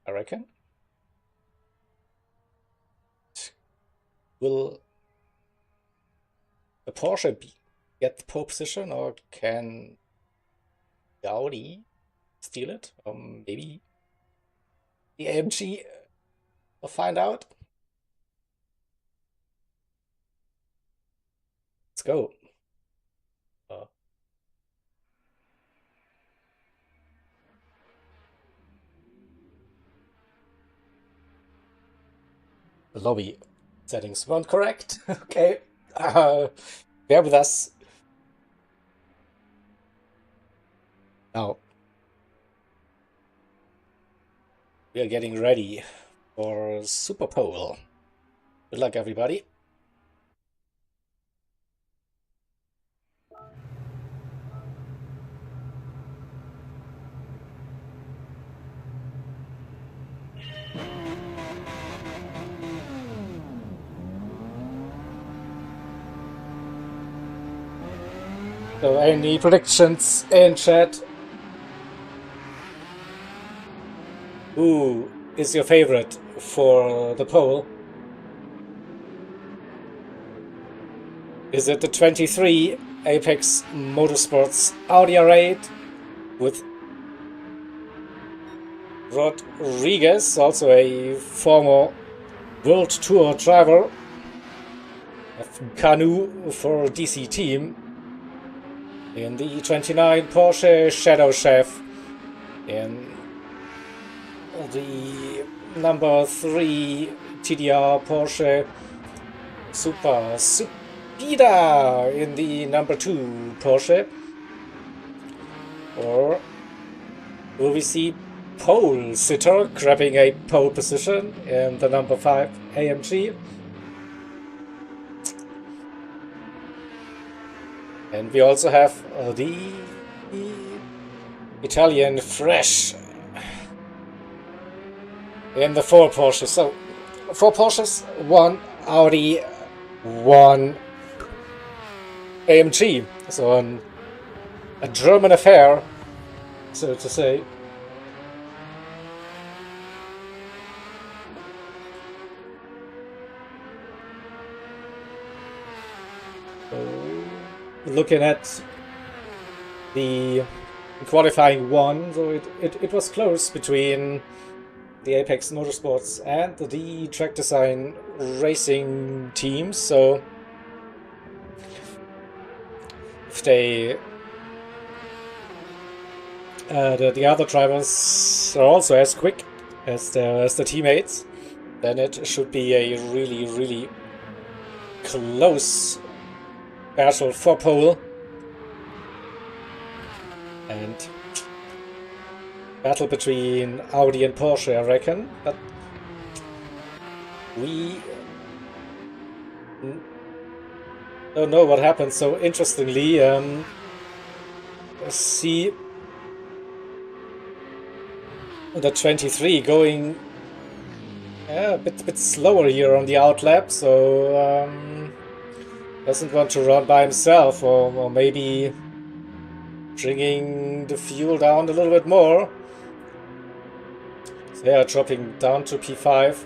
I reckon. Will the Porsche get the pole position, or can Audi steal it? Maybe the AMG will find out. Let's go. The lobby settings weren't correct. Okay. Bear with us. Now, we are getting ready for Superpole. Good luck, everybody. So, any predictions in chat? Who is your favorite for the pole? Is it the 23 Apex Motorsports Audi R8 with Rodriguez, also a former World Tour driver, Canu for DC team, in the 29 Porsche Shadow Chef, in the number 3 TDR Porsche Super Speeder, in the number 2 Porsche? Or will we see pole sitter grabbing a pole position in the number 5 AMG? And we also have the Italian Fresh in the 4 Porsches. So 4 Porsches, 1 Audi, 1 AMG. So a German affair, so to say. Looking at the qualifying one, so it was close between the Apex Motorsports and the track design racing teams. So if they the other drivers are also as quick as the teammates, then it should be a really close battle for pole. And battle between Audi and Porsche, I reckon, but we don't know what happened. So interestingly, see the 23 going a bit slower here on the outlap, so doesn't want to run by himself, or maybe bringing the fuel down a little bit more. So they are dropping down to P5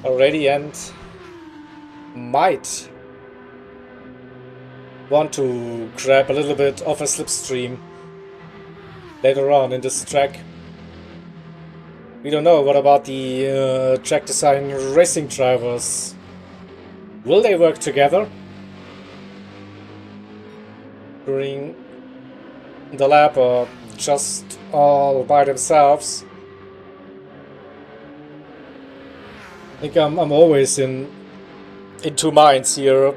already and might want to grab a little bit of a slipstream later on in this track. We don't know. What about the track design racing drivers? Will they work together during the lap, or just all by themselves? I think I'm always in two minds here.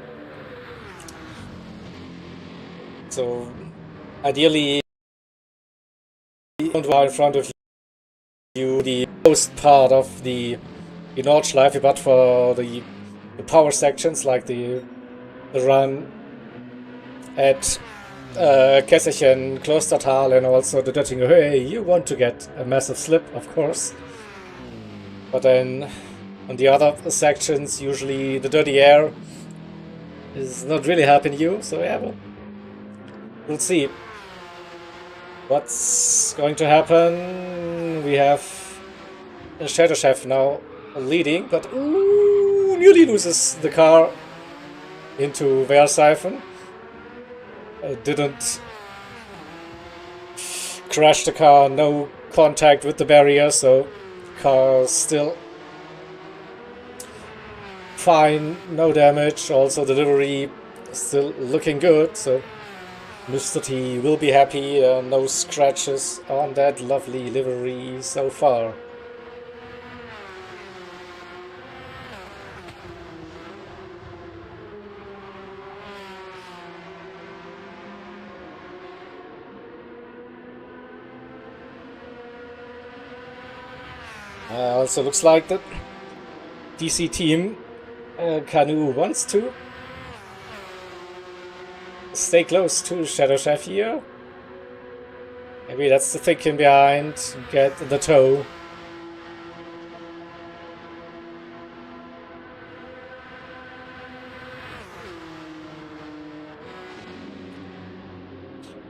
So ideally, don't go in front of you the most part of the Nordschleife, but for the power sections like the run at Kesselchen, Klostertal, and also the Döttinger Höhe, you want to get a massive slip, of course. But then on the other sections, usually the dirty air is not really helping you. So yeah, we'll see what's going to happen. We have a Shadow Chef now leading, but nearly loses the car into Versiphon. Didn't crash the car, no contact with the barrier, so car still fine, no damage. Also the livery still looking good, so Mr. T will be happy. No scratches on that lovely livery so far. Also looks like the DC team Canoe wants to stay close to Shadow Chef here. Maybe that's the thinking behind, get the toe.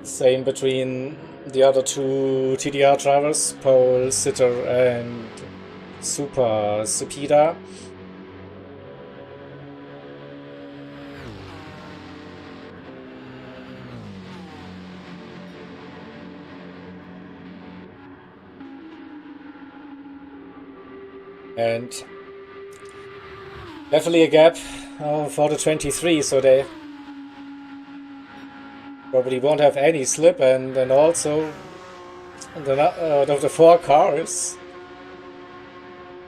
Same between the other two TDR drivers, Pole, Sitter and Super Supida. And definitely a gap for the 23, so they probably won't have any slip, and then also the 4 cars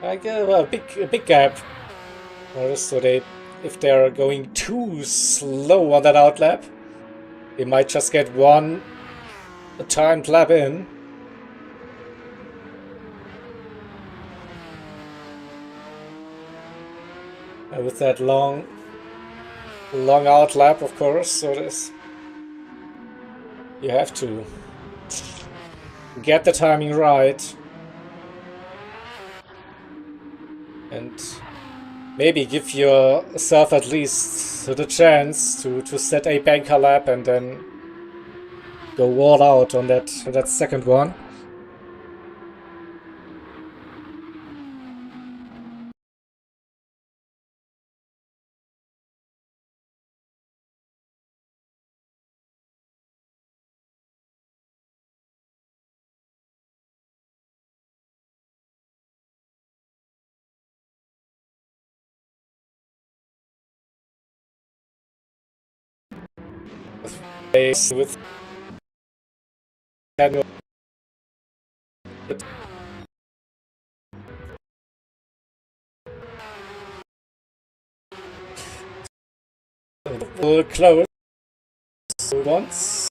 like a big gap. So if they're going too slow on that outlap, they might just get one timed lap in. With that long outlap, of course, so you have to get the timing right and maybe give yourself at least the chance to set a banker lap and then go all out on that second one. With Daniel. Close once.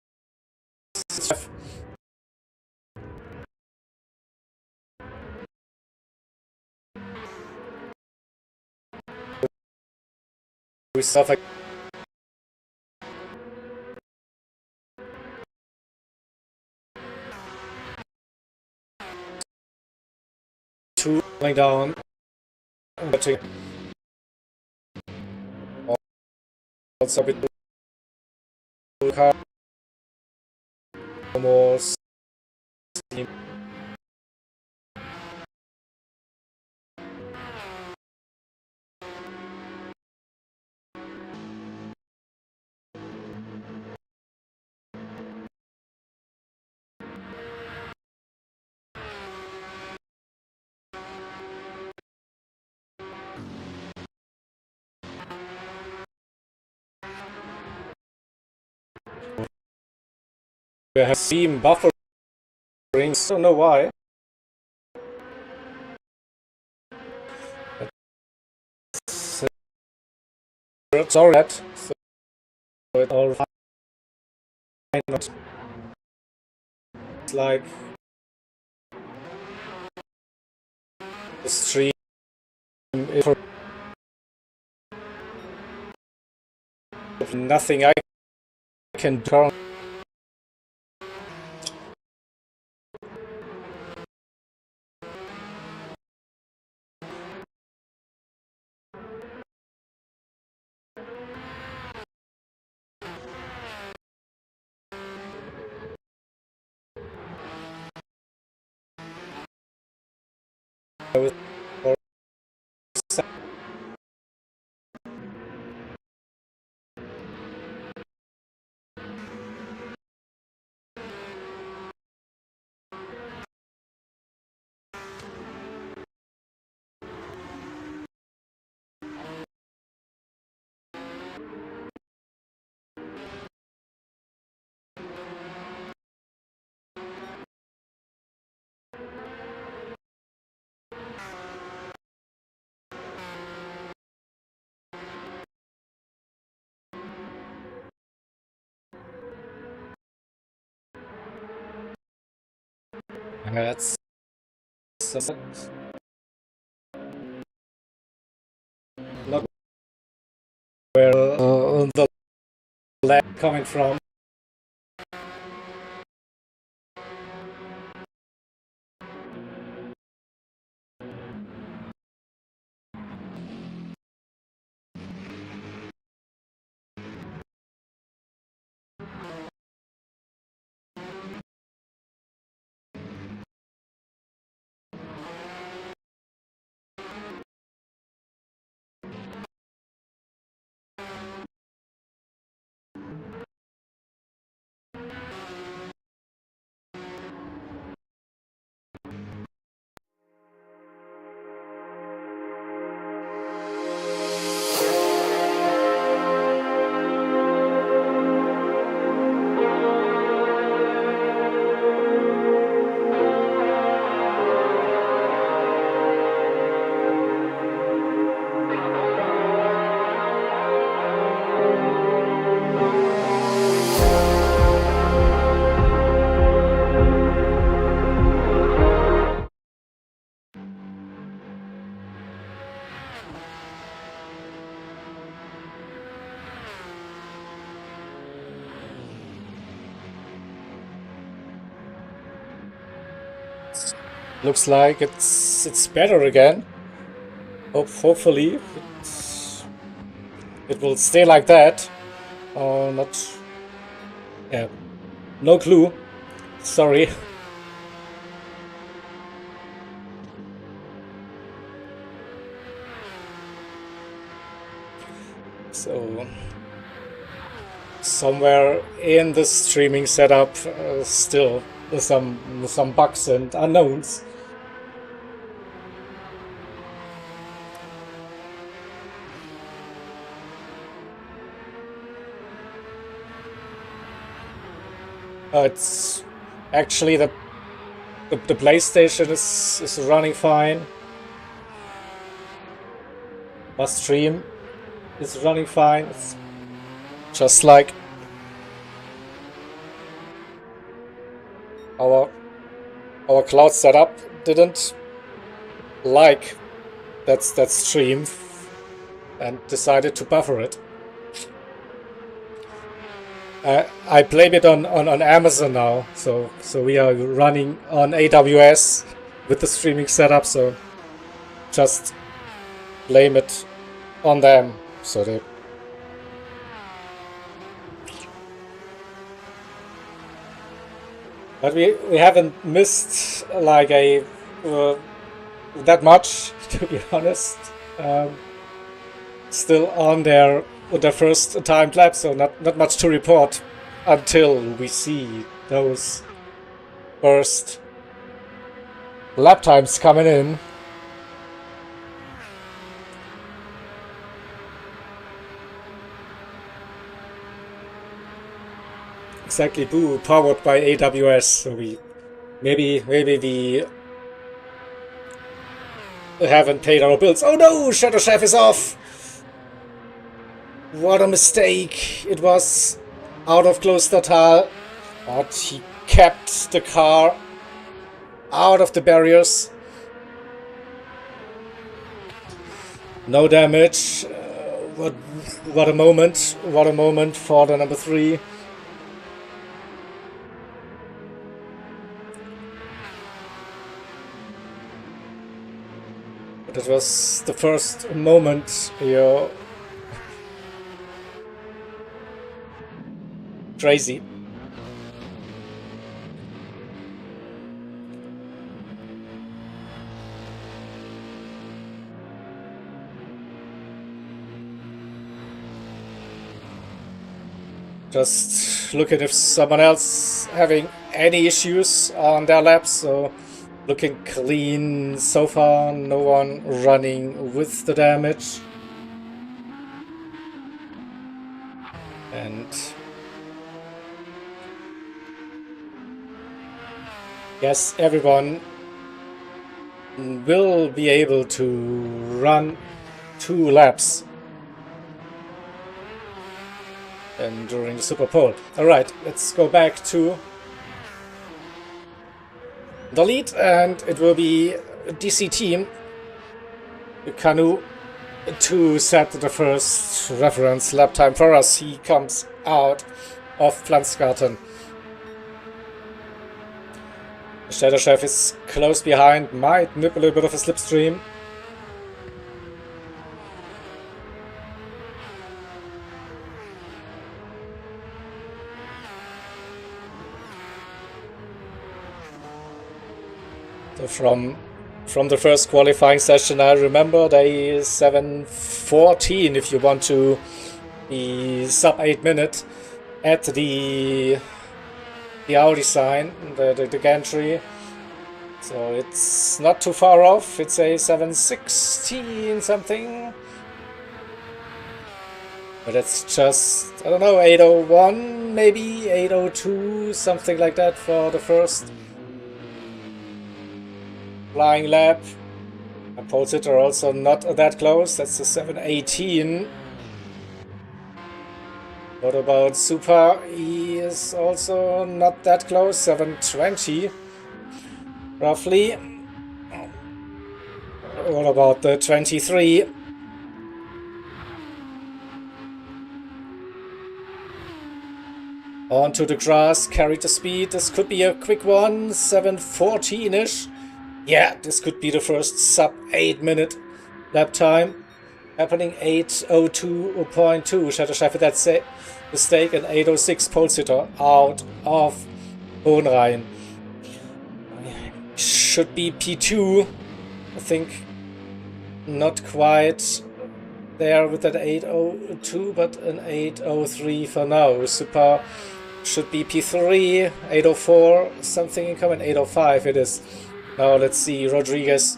We suffer. Two going down. Also a bit almost. We have seen buffering. I don't know why. Sorry that. So it all fine. It's like the stream is for nothing I can do. That's not where the lag coming from. Looks like it's better again. Hopefully it will stay like that. Or not. Yeah. No clue. Sorry. So somewhere in the streaming setup, still some bugs and unknowns. It's actually the PlayStation is running fine. My stream is running fine. It's just like our cloud setup didn't like that stream and decided to buffer it. I blame it on Amazon now, so we are running on AWS with the streaming setup, so just blame it on them. So they but we haven't missed like a that much, to be honest. Still on their first timed lap, so not much to report until we see those first lap times coming in. Exactly, boo, powered by AWS. So we maybe we haven't paid our bills. Oh no, Shadow Chef is off. What a mistake. It was out of close total, but he kept the car out of the barriers. No damage. What a moment. What a moment for the number 3. But it was the first moment here. Crazy. Just look at if someone else having any issues on their laps. So looking clean so far. No one running with the damage. And yes, everyone will be able to run 2 laps and during the Superpole. Alright, let's go back to the lead, and it will be DC team Canoe to set the first reference lap time for us. He comes out of Pflanzgarten. Shadow Chef is close behind, might nip a little bit of a slipstream. So from the first qualifying session, I remember day 7:14 if you want to be sub 8 minute at the Audi sign, the gantry. So it's not too far off. It's a 7:16 something. But it's just, I don't know, 8:01 maybe, 8:02, something like that for the first flying lap. Opposite are also not that close. That's the 7:18. What about Super? He is also not that close. 7:20 roughly. What about the 23? Onto the grass, carried the speed. This could be a quick one. 7:14-ish. Yeah, this could be the first sub 8 minute lap time. happening. 8:02.2. Shadow Chef with that mistake, and 8:06 pole sitter out of Hohenrhein. Should be P2, I think. Not quite there with that 8:02, but an 8:03 for now. Super should be P3, 8:04, something in common. 8:05 it is. Now let's see Rodriguez.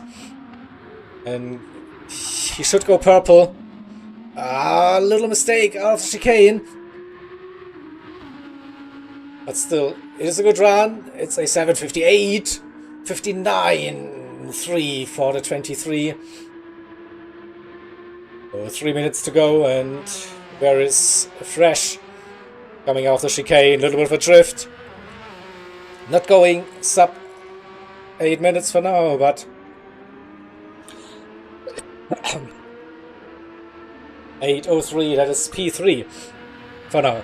And he should go purple. Ah, little mistake out of the chicane. But still, it is a good run. It's a 7:58. 59.3 for the 23. So 3 minutes to go, and there is Fresh coming off the chicane. A little bit of a drift. Not going sub 8 minutes for now, but 8:03, that is P3 for now.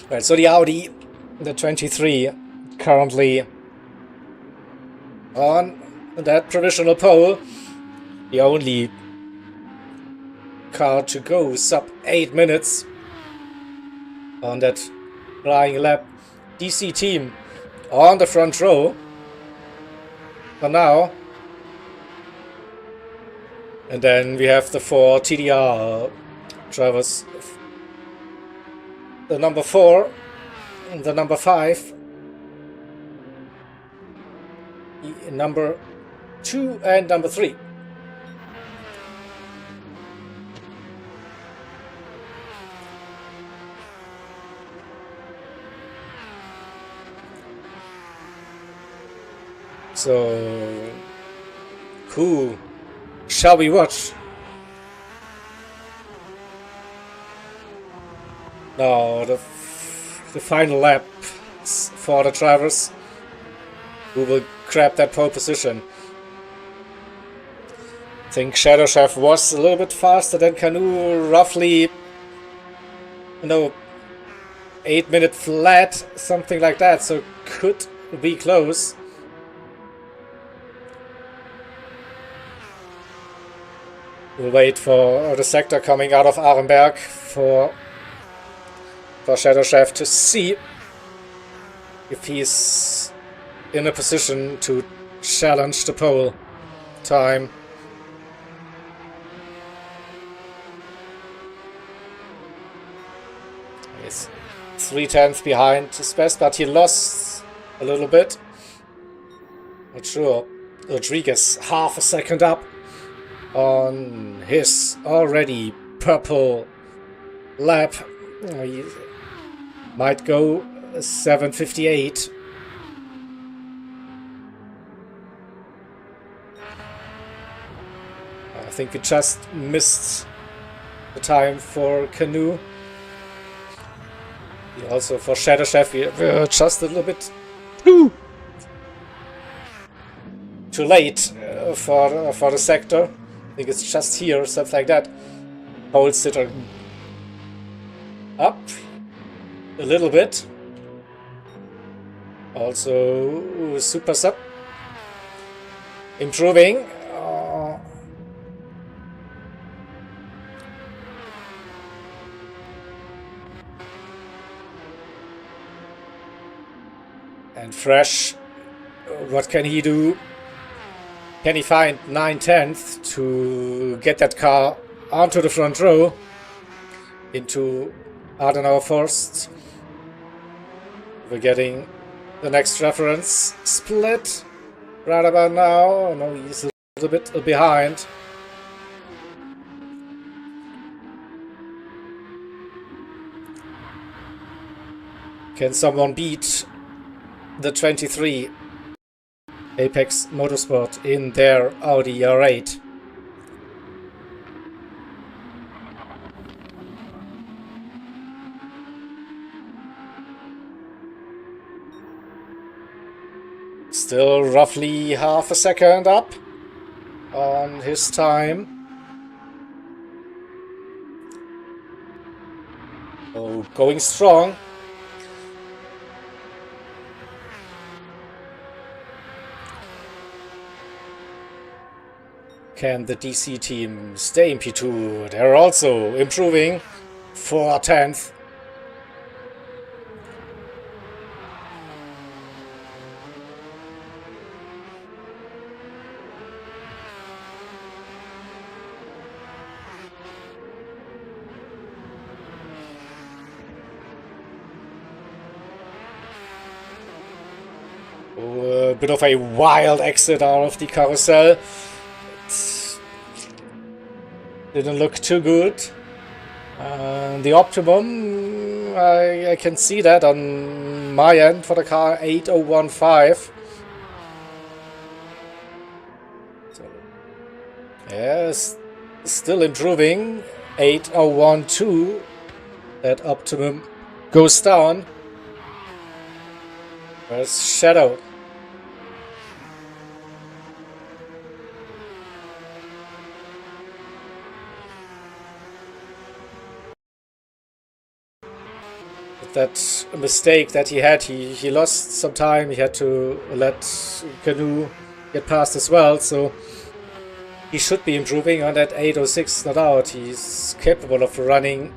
Right, so the Audi, the 23, currently on that provisional pole. The only car to go sub 8 minutes on that flying lap. DC team on the front row for now. And then we have the 4 TDR drivers. The number 4, the number 5, number 2 and number 3. So, who shall we watch? Now, the final lap for the drivers who will grab that pole position. I think Shadow Chef was a little bit faster than Canoe, roughly, 8 minute flat, something like that, so could be close. We'll wait for the sector coming out of Arenberg for Shadow Chef to see if he's in a position to challenge the pole time. He's 3/10 behind his best, but he lost a little bit. Not sure. Rodriguez half a second up on his already purple lap. He might go 7:58. I think we just missed the time for Canoe. Also for Shadow Chef, we're just a little bit too late for the sector. I think it's just here, something like that. Pole sitter up a little bit. Also super sub improving. And Fresh, what can he do? Can he find 9/10 to get that car onto the front row into Adenauer Forst? We're getting the next reference split right about now. No, he's a little bit behind. Can someone beat the 23 Apex Motorsport in their Audi R8? Still roughly half a second up on his time. Oh, going strong. Can the DC team stay in P2? They're also improving for 10th. A bit of a wild exit out of the carousel. It didn't look too good. The optimum, I can see that on my end for the car, 8015. So, yes, still improving. 8012. That optimum goes down. Where's Shadow? That mistake that he had, he lost some time. He had to let Canoe get past as well, so he should be improving on that 806, not out. He's capable of running,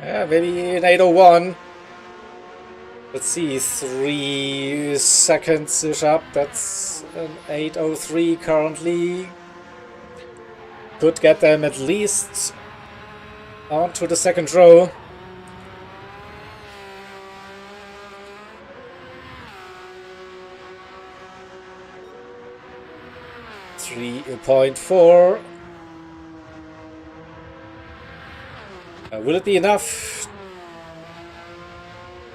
yeah, maybe an 801. Let's see, 3 seconds-ish up. That's an 803 currently. Could get them at least onto the second row. 3.4. Will it be enough?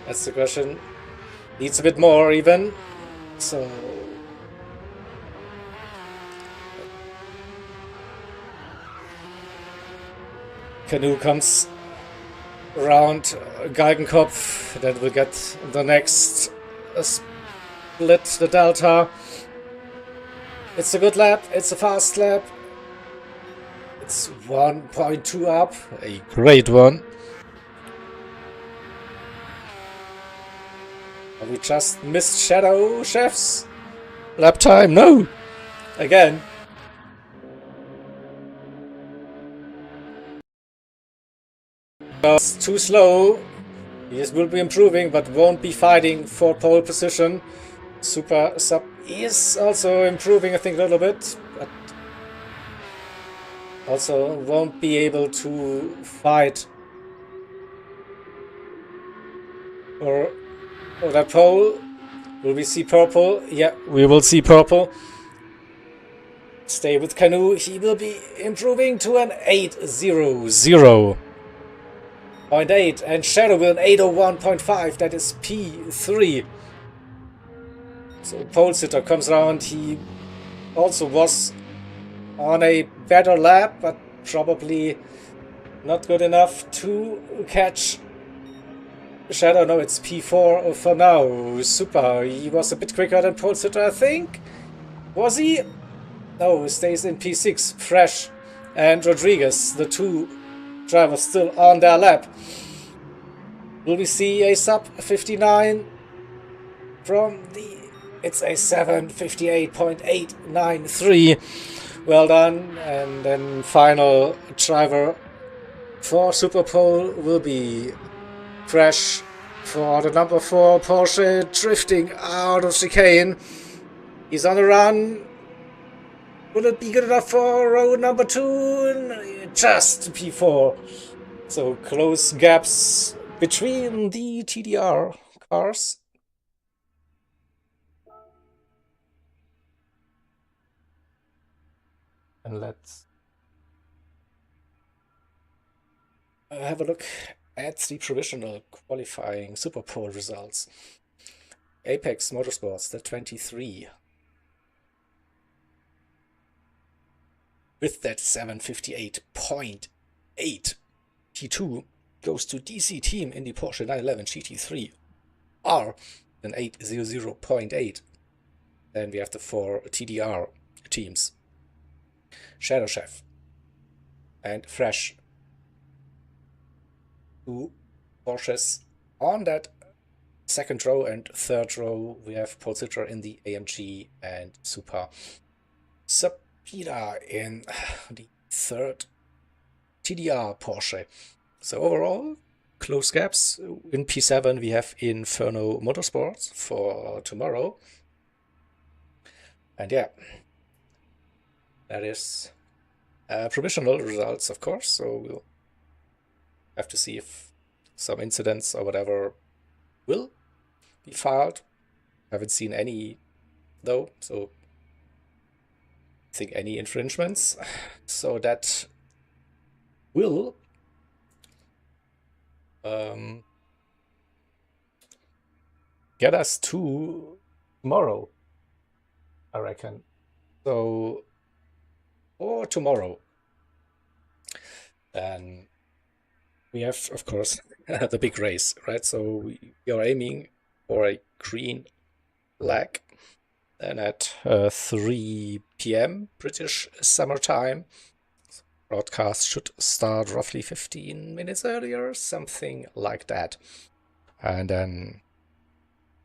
That's the question. Needs a bit more even. So Canoe comes around Geigenkopf. Then we'll get the next split, the Delta. It's a good lap. It's a fast lap. It's 1.2 up. A great one. We just missed Shadow Chef's lap time. No! Again. It's too slow. He will be improving, but won't be fighting for pole position. Super Sub is also improving, I think, a little bit, but also won't be able to fight or that pole. Will we see purple? Yeah, we will see purple. Stay with Canoe. He will be improving to an 800.8, and Shadow will an 801.5. That is P3. So pole sitter comes around. He also was on a better lap, but probably not good enough to catch Shadow. No, it's P4 for now. Super. He was a bit quicker than pole sitter, I think. Was he? No, stays in P6. Fresh and Rodriguez, the two drivers still on their lap. Will we see a sub 59 from the... It's a 7:58.893. Well done. And then final driver for Superpole will be Crash for the number 4 Porsche, drifting out of chicane. He's on the run. Will it be good enough for row number 2? Just P4. So close gaps between the TDR cars. And let's have a look at the provisional qualifying Superpole results. Apex Motorsports, the 23. With that 7:58.8, T2 goes to DC Team in the Porsche 911 GT3 R, an 800.8. Then we have the 4 TDR teams. Shadow Chef and Fresh. 2 Porsches on that second row, and third row we have pole sitter in the AMG and Super Sabina in the third TDR Porsche. So overall, close gaps. In P7 we have Inferno Motorsports for tomorrow. And yeah, that is provisional results, of course. So we'll have to see if some incidents or whatever will be filed. Haven't seen any though, so I think any infringements. So that will get us to tomorrow, I reckon. So, or tomorrow. Then we have, of course, the big race, right? So we are aiming for a green flag. Then at 3 p.m. British summer time. Broadcast should start roughly 15 minutes earlier, something like that. And then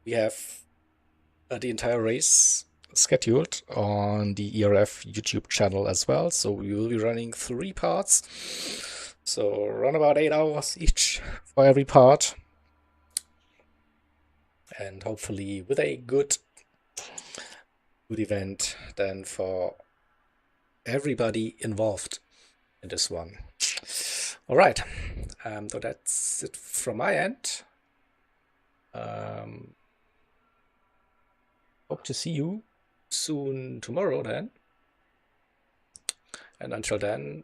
we have the entire race scheduled on the ERF YouTube channel as well. So we will be running 3 parts. So run about 8 hours each for every part. And hopefully with a good event then for everybody involved in this one. All right. So that's it from my end. Hope to see you soon tomorrow then. And until then,